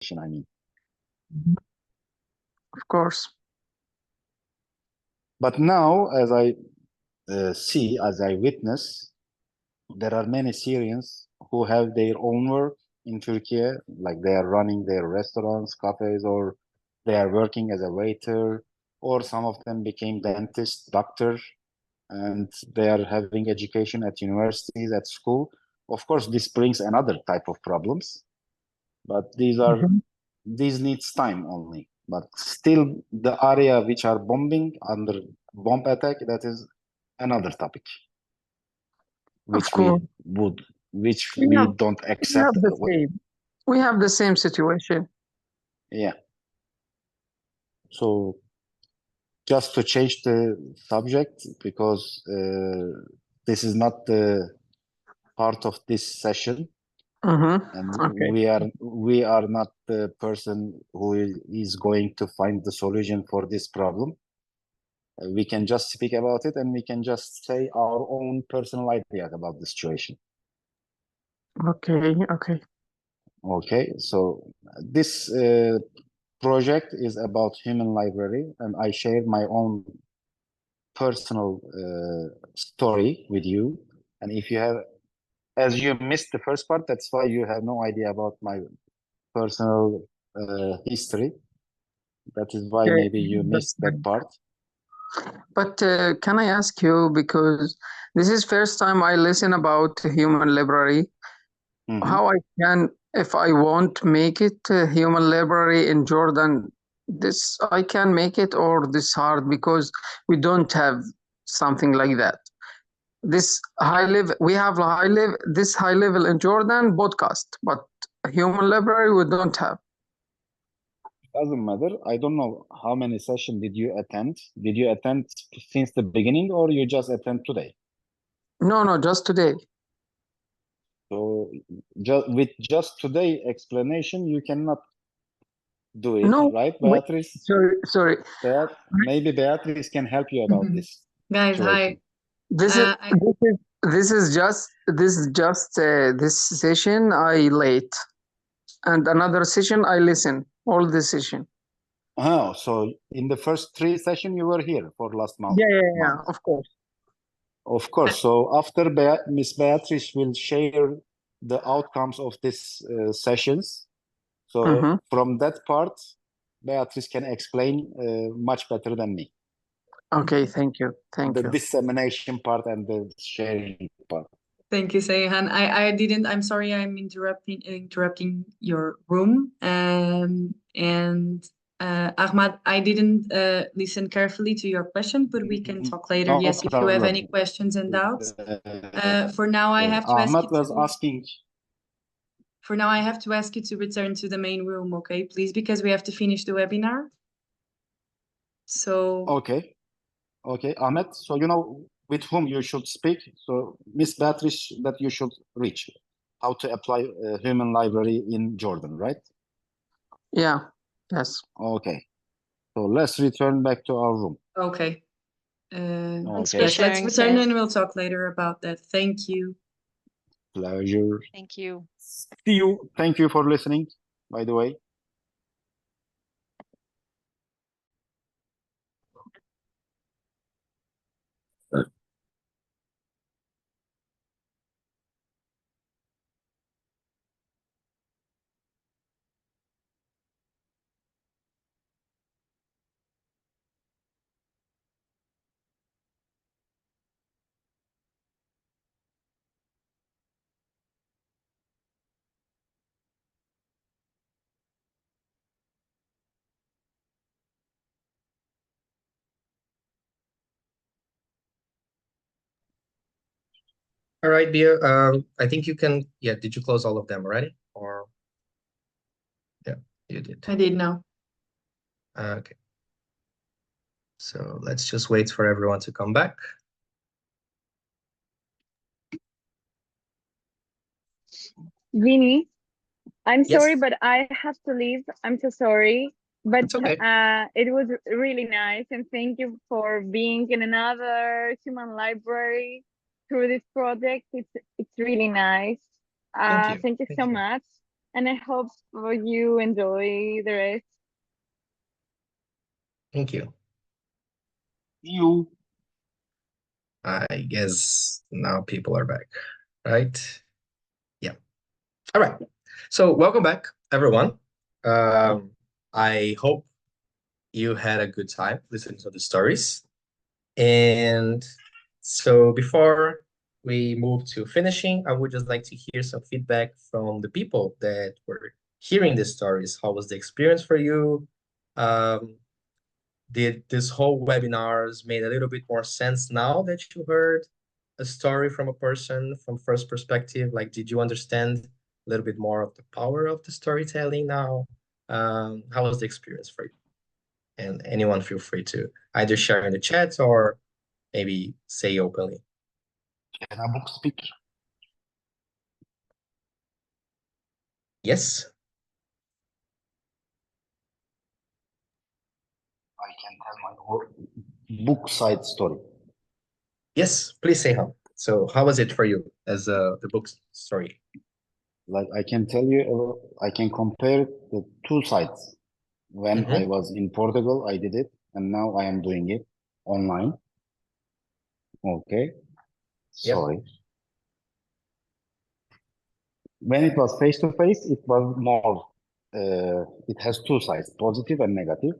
Speaker 4: situation, I mean.
Speaker 2: Of course.
Speaker 4: But now, as I see, as I witness, there are many Syrians who have their own work in Turkey, like they are running their restaurants, cafes, or they are working as a waiter, or some of them became dentist, doctor, and they are having education at universities, at school. Of course, this brings another type of problems, but these needs time only. But still, the area which are bombing under bomb attack, that is another topic, which we
Speaker 2: course.
Speaker 4: would, which
Speaker 2: We
Speaker 4: we
Speaker 2: have-
Speaker 4: don't
Speaker 2: We
Speaker 4: accept.
Speaker 2: have the same. We have the same situation.
Speaker 4: Yeah. So just to change the subject, because this is not the part of this session, and
Speaker 2: Okay.
Speaker 4: we are not the person who is going to find the solution for this problem. We can just speak about it, and we can just say our own personal idea about the situation.
Speaker 2: Okay. Okay.
Speaker 4: Okay, so this project is about human library, and I share my own personal story with you. And if you have, as you missed the first part, that's why you have no idea about my personal history. That is why
Speaker 2: Yeah,
Speaker 4: maybe you
Speaker 2: that's
Speaker 4: missed that
Speaker 2: fine.
Speaker 4: part.
Speaker 2: But can I ask you, because this is first time I listen about human library,
Speaker 4: Mhm.
Speaker 2: how I can, if I want make it human library in Jordan, this I can make it, or this hard because we don't have something like that. This high level, we have this high level in Jordan podcast, but a human library we don't have.
Speaker 4: Doesn't matter. I don't know how many sessions did you attend. Did you attend since the beginning, or you just attend today?
Speaker 2: No, just today.
Speaker 4: So with just today explanation, you cannot do it,
Speaker 2: No,
Speaker 4: right,
Speaker 2: wait,
Speaker 4: Beatrice?
Speaker 2: sorry.
Speaker 4: Maybe Beatrice can help you about this
Speaker 5: Guys,
Speaker 4: situation.
Speaker 5: hi.
Speaker 2: This is
Speaker 5: I-
Speaker 2: this is just this session I late, and another session I listen all the session.
Speaker 4: Oh, so in the first 3 sessions you were here for last month.
Speaker 2: Yeah, of course.
Speaker 4: Of course. So after Miss Beatrice will share the outcomes of these sessions. So from that part, Beatrice can explain much better than me.
Speaker 2: Okay, thank you.
Speaker 4: The dissemination part and the sharing part.
Speaker 5: Thank you, Seyhan. I'm sorry, I'm interrupting your room. And Ahmad, I didn't listen carefully to your question, but we can talk later.
Speaker 4: No
Speaker 5: Yes, if you have
Speaker 4: problem.
Speaker 5: any questions and doubts. For now, I have to ask
Speaker 4: Ahmad
Speaker 5: you
Speaker 4: was asking.
Speaker 5: For now, I have to ask you to return to the main room, okay, please, because we have to finish the webinar. So.
Speaker 4: Okay, Ahmed. So you know with whom you should speak. So Miss Beatrice, that you should reach. How to apply human library in Jordan, right?
Speaker 2: Yeah. Yes.
Speaker 4: Okay. So let's return back to our room.
Speaker 5: Okay.
Speaker 4: Thanks
Speaker 5: yes, let's return and we'll talk later about that. Thank you.
Speaker 4: Pleasure.
Speaker 6: Thank you.
Speaker 4: See you. Thank you for listening, by the way.
Speaker 1: All right, Bia. I think you can. Yeah, did you close all of them already? Or yeah, you did.
Speaker 5: I did now.
Speaker 1: Okay. So let's just wait for everyone to come back.
Speaker 7: Vinny, I'm
Speaker 1: Yes.
Speaker 7: sorry, but I have to leave. I'm so sorry. But
Speaker 1: It's okay.
Speaker 7: it was really nice, and thank you for being in another human library through this project. It's really nice.
Speaker 1: Thank you.
Speaker 7: Thank you
Speaker 1: Thank
Speaker 7: so
Speaker 1: you.
Speaker 7: much. and I hope you enjoy the rest.
Speaker 1: Thank you.
Speaker 4: You.
Speaker 1: I guess now people are back, right? Yeah. All right. So welcome back, everyone. I hope you had a good time listening to the stories. And so before we move to finishing, I would just like to hear some feedback from the people that were hearing the stories. How was the experience for you? Did this whole webinars made a little bit more sense now that you heard a story from a person from first perspective? Like, did you understand a little bit more of the power of the storytelling now? How was the experience for you? And anyone feel free to either share in the chat or maybe say openly.
Speaker 4: Can I book speak?
Speaker 1: Yes?
Speaker 4: I can tell my whole book side story.
Speaker 1: Yes, please say how. So how was it for you as the book story?
Speaker 4: Like I can tell you, I can compare the two sides. When I was in Portugal, I did it, and now I am doing it online. Okay.
Speaker 1: Yep.
Speaker 4: Sorry. When it was face to face, it was more, it has two sides, positive and negative.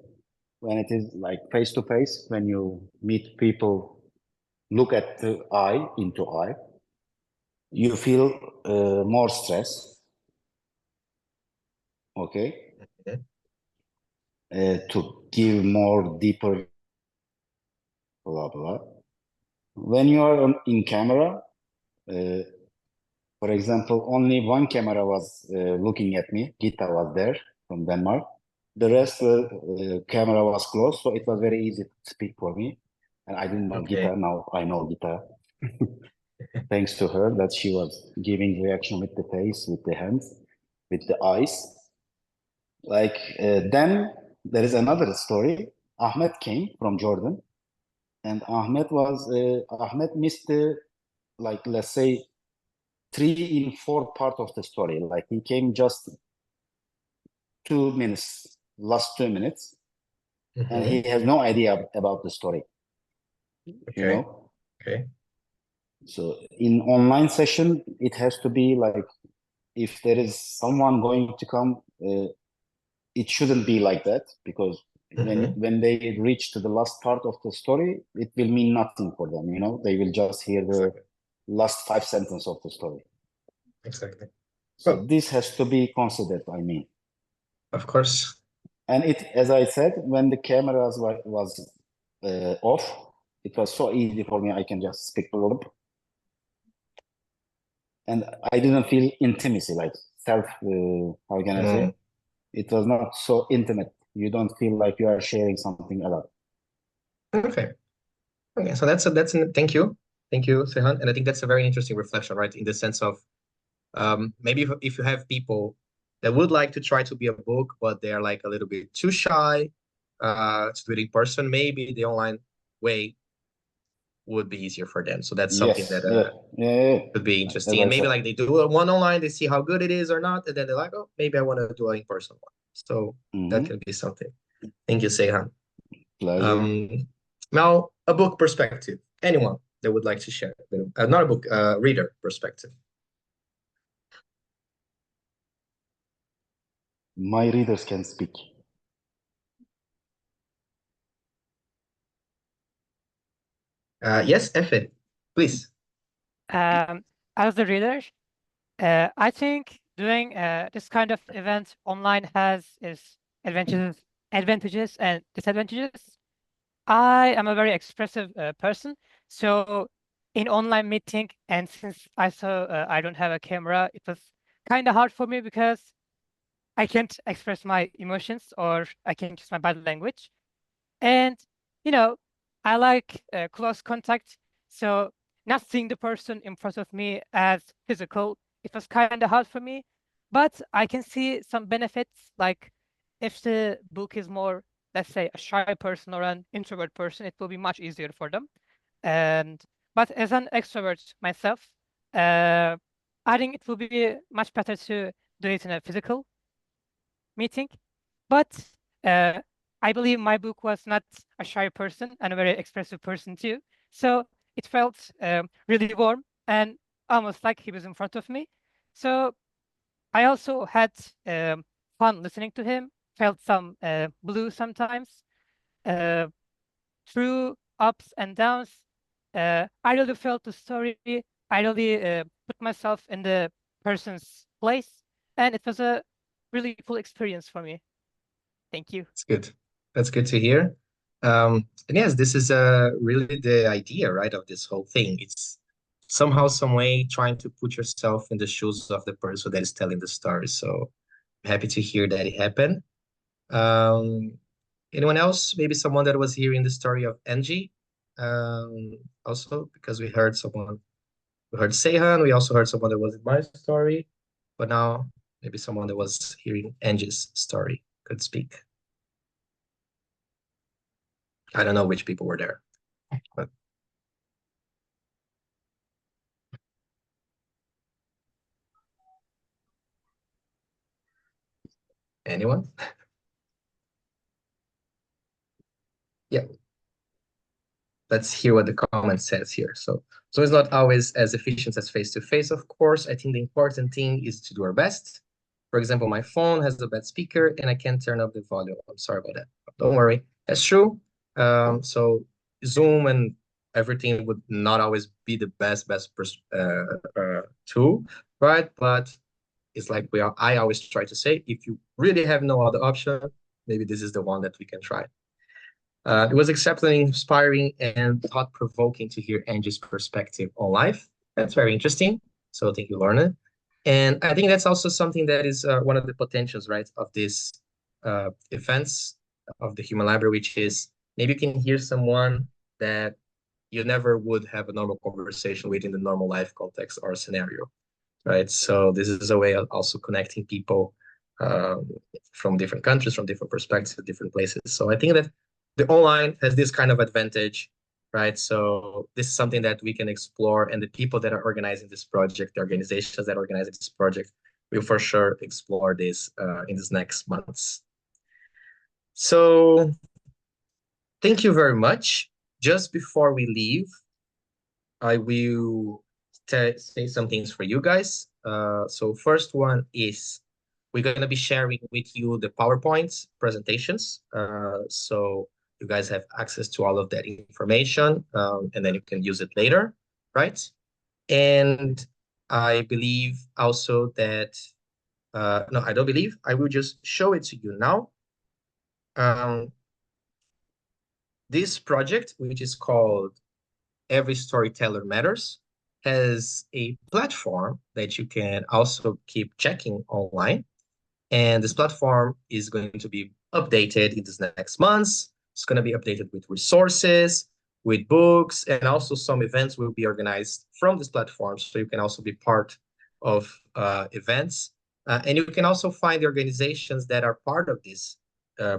Speaker 4: When it is like face to face, when you meet people, look at the eye into eye, you feel more stress. Okay. To give more deeper, blah, blah. When you are in camera, for example, only one camera was looking at me. Gita was there from Denmark. The rest camera was closed, so it was very easy to speak for me. And I didn't know Gita. Now I know Gita. Thanks to her that she was giving reaction with the face, with the hands, with the eyes. Like then there is another story. Ahmed came from Jordan, and Ahmed missed the, like, let's say 3 in 4 part of the story. Like he came just 2 minutes, last 2 minutes, and he has no idea about the story. You know?
Speaker 1: Okay.
Speaker 4: So in online session, it has to be like, if there is someone going to come, it shouldn't be like that, because when they reach to the last part of the story, it will mean nothing for them. You know, they will just hear the last 5 sentences of the story.
Speaker 1: Exactly.
Speaker 4: So this has to be considered, I mean.
Speaker 1: Of course.
Speaker 4: And it, as I said, when the cameras was off, it was so easy for me. I can just speak a little, and I didn't feel intimacy, like self. How can I say? It was not so intimate. You don't feel like you are sharing something a lot.
Speaker 1: Okay. Okay. So that's thank you, Sehan. And I think that's a very interesting reflection, right? In the sense of maybe if you have people that would like to try to be a book, but they're like a little bit too shy to do it in person, maybe the online way would be easier for them. So that's something that could be interesting. And maybe like they do one online, they see how good it is or not, and then they're like, oh, maybe I want to do an in-person one. So that can be something. Thank you, Sehan. Now, a book perspective. Anyone that would like to share? Not a book, reader perspective.
Speaker 4: My readers can speak.
Speaker 1: Yes, Efe, please.
Speaker 6: As the reader, I think doing this kind of event online has its advantages and disadvantages. I am a very expressive person, so in online meeting, and since I saw I don't have a camera, it was kind of hard for me because I can't express my emotions or I can't use my body language. And, you know, I like close contact. So not seeing the person in front of me as physical, it was kind of hard for me. But I can see some benefits, like if the book is more, let's say, a shy person or an introvert person, it will be much easier for them. And but as an extrovert myself, I think it will be much better to do it in a physical meeting. But I believe my book was not a shy person and a very expressive person too. So it felt really warm and almost like he was in front of me. So I also had fun listening to him, felt some blue sometimes, through ups and downs. I really felt the story. I really put myself in the person's place, and it was a really cool experience for me. Thank you.
Speaker 1: That's good. That's good to hear. And yes, this is really the idea, right, of this whole thing. It's somehow, some way, trying to put yourself in the shoes of the person that is telling the story. So I'm happy to hear that it happened. Anyone else? Maybe someone that was hearing the story of Angie. Also, because we heard Seihan, we also heard someone that was in my story, but now maybe someone that was hearing Angie's story could speak. I don't know which people were there, but anyone? Yeah. Let's hear what the comment says here. So it's not always as efficient as face-to-face, of course. I think the important thing is to do our best. For example, my phone has a bad speaker and I can't turn up the volume. I'm sorry about that. Don't worry. That's true. So Zoom and everything would not always be the best tool, right? But it's like I always try to say, if you really have no other option, maybe this is the one that we can try. It was exceptionally inspiring and thought-provoking to hear Angie's perspective on life. That's very interesting. So thank you, Lorna. And I think that's also something that is one of the potentials, right, of these events of the Human Library, which is maybe you can hear someone that you never would have a normal conversation with in the normal life context or scenario, right? So this is a way of also connecting people from different countries, from different perspectives, different places. So I think that the online has this kind of advantage, right? So this is something that we can explore, and the people that are organizing this project, the organizations that organize this project, will for sure explore this in these next months. So thank you very much. Just before we leave, I will say some things for you guys. So first one is we're going to be sharing with you the PowerPoint presentations. So you guys have access to all of that information, and then you can use it later, right? And I believe also that, no, I don't believe, I will just show it to you now. This project, which is called Every Storyteller Matters, has a platform that you can also keep checking online. And this platform is going to be updated in these next months. It's going to be updated with resources, with books, and also some events will be organized from this platform. So you can also be part of events. And you can also find the organizations that are part of this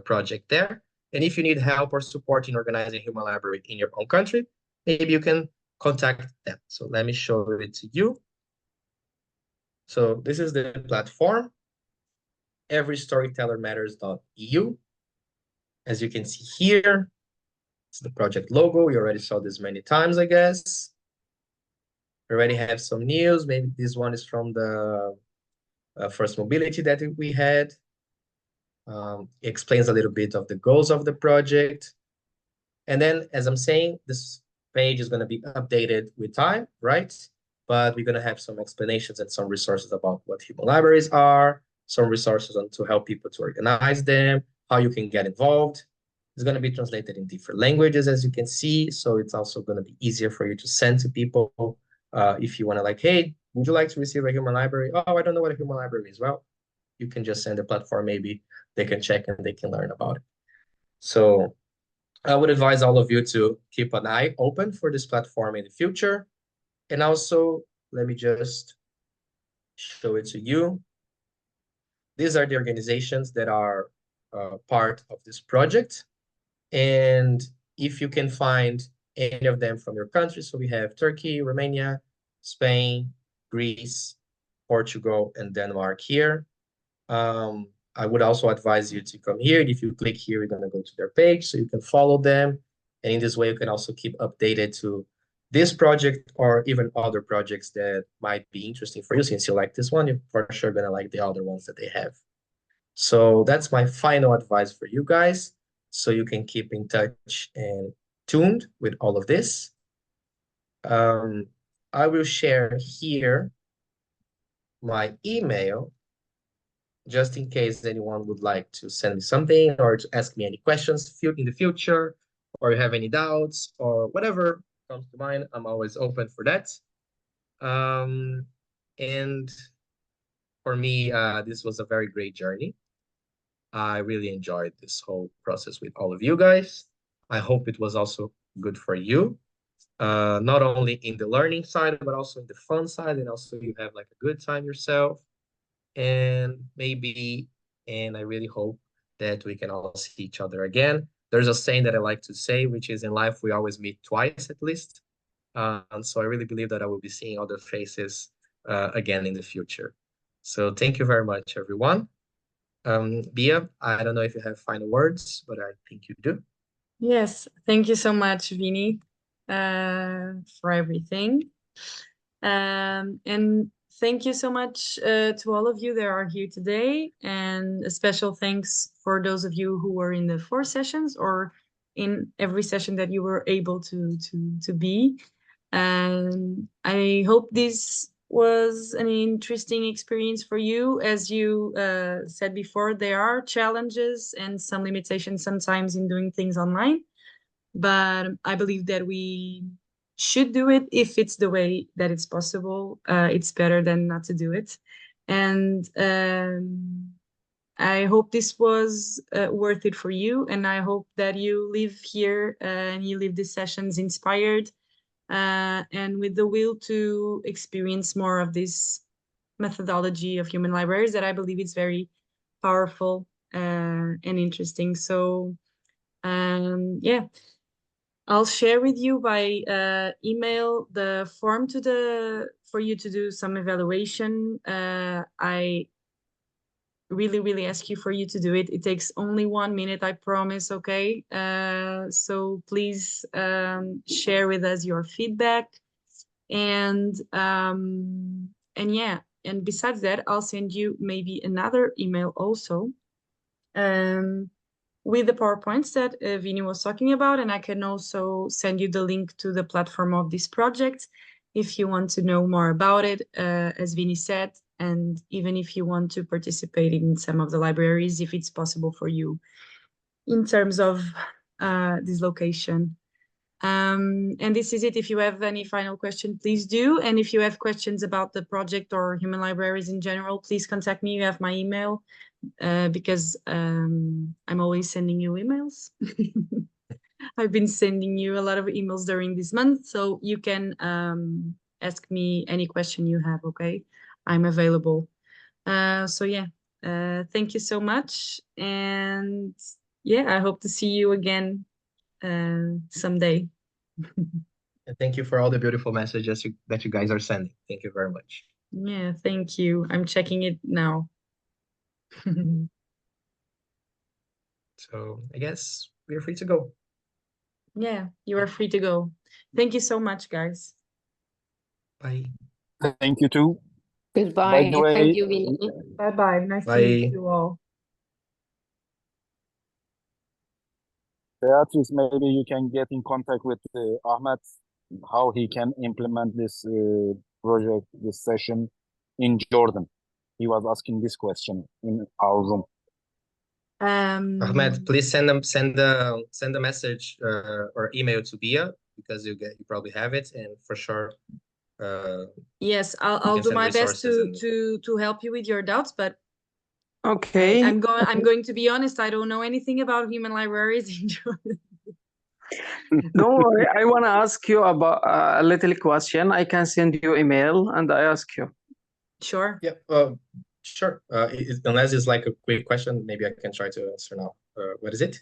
Speaker 1: project there. And if you need help or support in organizing Human Library in your own country, maybe you can contact them. So let me show it to you. So this is the platform, everystorytellermatters.eu. As you can see here, it's the project logo. We already saw this many times, I guess. We already have some news. Maybe this one is from the first mobility that we had. It explains a little bit of the goals of the project. And then, as I'm saying, this page is going to be updated with time, right? But we're going to have some explanations and some resources about what human libraries are, some resources on to help people to organize them, how you can get involved. It's going to be translated in different languages, as you can see. So it's also going to be easier for you to send to people. If you want to like, hey, would you like to receive a human library? Oh, I don't know what a human library is. Well, you can just send the platform. Maybe they can check and they can learn about it. So I would advise all of you to keep an eye open for this platform in the future. And also, let me just show it to you. These are the organizations that are part of this project. And if you can find any of them from your country, so we have Turkey, Romania, Spain, Greece, Portugal, and Denmark here. I would also advise you to come here. If you click here, you're going to go to their page so you can follow them. And in this way, you can also keep updated to this project or even other projects that might be interesting for you. Since you like this one, you're for sure going to like the other ones that they have. So that's my final advice for you guys. So you can keep in touch and tuned with all of this. I will share here my email just in case anyone would like to send me something or to ask me any questions in the future, or you have any doubts or whatever comes to mind. I'm always open for that. And for me, this was a very great journey. I really enjoyed this whole process with all of you guys. I hope it was also good for you, not only in the learning side, but also in the fun side, and also you have like a good time yourself. And I really hope that we can all see each other again. There's a saying that I like to say, which is in life, we always meet twice at least. And so I really believe that I will be seeing other faces again in the future. So thank you very much, everyone. Bia, I don't know if you have final words, but I think you do.
Speaker 5: Yes, thank you so much, Vini, for everything. And thank you so much to all of you that are here today. And a special thanks for those of you who were in the 4 sessions or in every session that you were able to be. And I hope this was an interesting experience for you. As you said before, there are challenges and some limitations sometimes in doing things online, but I believe that we should do it if it's the way that it's possible. It's better than not to do it. And I hope this was worth it for you, and I hope that you leave here and you leave these sessions inspired and with the will to experience more of this methodology of human libraries that I believe is very powerful and interesting. So yeah, I'll share with you by email the form for you to do some evaluation. I really ask you for you to do it. It takes only 1 minute, I promise, okay? So please share with us your feedback. And yeah, and besides that, I'll send you maybe another email also with the PowerPoints that Vini was talking about. And I can also send you the link to the platform of this project if you want to know more about it, as Vini said, and even if you want to participate in some of the libraries, if it's possible for you in terms of this location. And this is it. If you have any final question, please do. And if you have questions about the project or human libraries in general, please contact me. You have my email because I'm always sending you emails. I've been sending you a lot of emails during this month, so you can ask me any question you have, okay? I'm available. So yeah, thank you so much. And yeah, I hope to see you again someday.
Speaker 1: And thank you for all the beautiful messages that you guys are sending. Thank you very much.
Speaker 5: Yeah, thank you. I'm checking it now.
Speaker 1: So I guess we are free to go.
Speaker 5: Yeah, you are free to go. Thank you so much, guys.
Speaker 1: Bye.
Speaker 4: Thank you too.
Speaker 8: Goodbye.
Speaker 4: By the way,
Speaker 8: Thank you, Vinny.
Speaker 5: Bye-bye. Nice to
Speaker 1: Bye.
Speaker 5: meet you all.
Speaker 4: Beatrice, maybe you can get in contact with Ahmed, how he can implement this project, this session in Jordan. He was asking this question in our room.
Speaker 1: Ahmed, please send a message or email to Bia, because you probably have it, and for sure.
Speaker 5: Yes, I'll do my best to help you with your doubts, but
Speaker 2: okay,
Speaker 5: I'm going to be honest. I don't know anything about human libraries in Jordan.
Speaker 2: Don't worry. I want to ask you about a little question. I can send you email and I ask you.
Speaker 5: Sure.
Speaker 1: Yeah. Sure. Unless it's like a quick question, maybe I can try to answer now. What is it?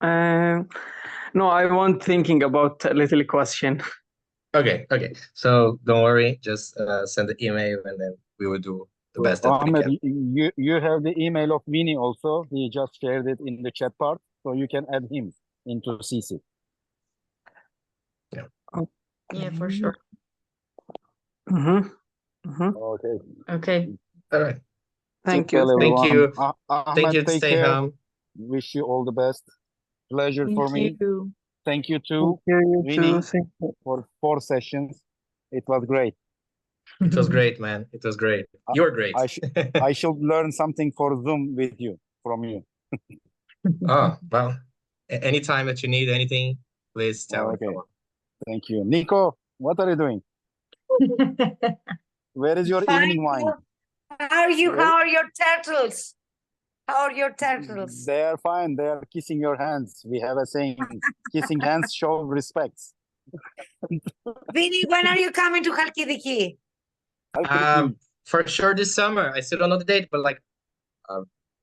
Speaker 2: No, I want thinking about a little question.
Speaker 1: Okay. So don't worry. Just send the email and then we will do the best that we
Speaker 4: Ahmed,
Speaker 1: can.
Speaker 4: you have the email of Vinny also. He just shared it in the chat part, so you can add him into CC.
Speaker 5: Yeah, for sure.
Speaker 4: Okay.
Speaker 5: Okay.
Speaker 1: All right.
Speaker 2: Thank
Speaker 4: Well,
Speaker 2: you.
Speaker 1: Thank
Speaker 4: everyone.
Speaker 1: you.
Speaker 4: Ahmed,
Speaker 1: Thank you.
Speaker 4: take
Speaker 1: Stay
Speaker 4: care.
Speaker 1: home.
Speaker 4: Wish you all the best. Pleasure for me.
Speaker 5: Thank you.
Speaker 4: Thank you
Speaker 2: Thank
Speaker 4: too,
Speaker 2: you,
Speaker 4: Vinny,
Speaker 2: too. Thank you.
Speaker 4: for 4 sessions. It was great.
Speaker 1: It was great, man. It was great. You're great.
Speaker 4: I should learn something for Zoom with you, from you.
Speaker 1: Oh, well, anytime that you need anything, please tell me.
Speaker 4: Okay. Thank you. Nico, what are you doing? Where is your
Speaker 3: Fine.
Speaker 4: evening wine?
Speaker 3: How are you?
Speaker 4: Where-
Speaker 3: How are your turtles? How are your turtles?
Speaker 4: They are fine. They are kissing your hands. We have a saying, kissing hands show respect.
Speaker 3: Vinny, when are you coming to Halkidiki?
Speaker 1: For sure this summer. I still don't know the date, but like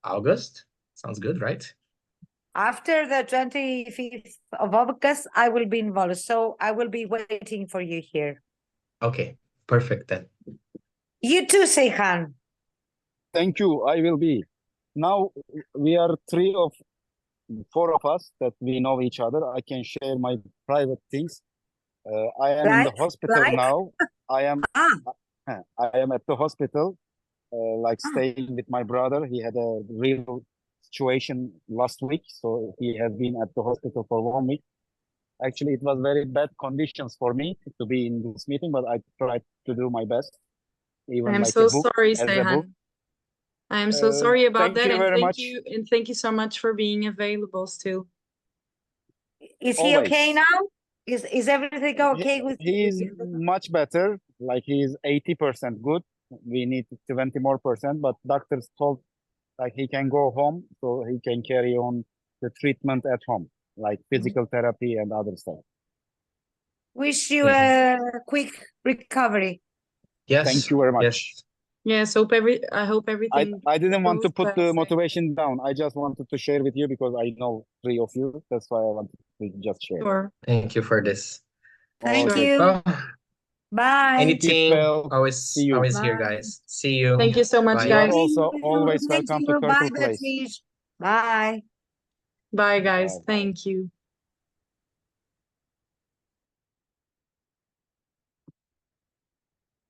Speaker 1: August. Sounds good, right?
Speaker 3: After the 25th of August, I will be involved. So I will be waiting for you here.
Speaker 1: Okay, perfect then.
Speaker 3: You too, Seyhan.
Speaker 4: Thank you. I will be. Now we are 4 of us that we know each other. I can share my private things. I am in the hospital now. I am at the hospital, staying with my brother. He had a real situation last week, so he has been at the hospital for 1 week. Actually, it was very bad conditions for me to be in this meeting, but I tried to do my best. Even
Speaker 5: I'm
Speaker 4: like
Speaker 5: so
Speaker 4: a book,
Speaker 5: sorry,
Speaker 4: as a book.
Speaker 5: Seyhan. I am so sorry about
Speaker 4: thank
Speaker 5: that,
Speaker 4: you
Speaker 5: and
Speaker 4: very much.
Speaker 5: thank you so much for being available still.
Speaker 3: Is he
Speaker 4: Always.
Speaker 3: okay now? Is everything okay with
Speaker 4: He's much better. Like he's 80% good. We need 20 more percent, but doctors told like he can go home, so he can carry on the treatment at home, like physical therapy and other stuff.
Speaker 3: Wish you a quick recovery.
Speaker 1: Yes.
Speaker 4: Thank you very much.
Speaker 1: Yes.
Speaker 5: Yes, I hope everything.
Speaker 4: I didn't want to
Speaker 5: goes
Speaker 4: put
Speaker 5: well,
Speaker 4: the
Speaker 5: Seyhan.
Speaker 4: motivation down. I just wanted to share with you because I know 3 of you. That's why I wanted to just share.
Speaker 5: Sure.
Speaker 1: Thank you for this.
Speaker 3: Thank
Speaker 4: Okay.
Speaker 3: you.
Speaker 1: Oh,
Speaker 3: Bye.
Speaker 1: anything,
Speaker 4: well.
Speaker 1: always
Speaker 4: See you.
Speaker 1: here,
Speaker 3: Bye.
Speaker 1: guys. See you.
Speaker 5: Thank you so much,
Speaker 1: Bye.
Speaker 4: You are
Speaker 5: guys.
Speaker 4: also always
Speaker 3: Thank
Speaker 4: welcome
Speaker 3: you.
Speaker 4: to
Speaker 3: Bye,
Speaker 4: Turtle Place.
Speaker 3: Beatrice. Bye.
Speaker 5: Bye, guys.
Speaker 4: Bye.
Speaker 5: Thank you.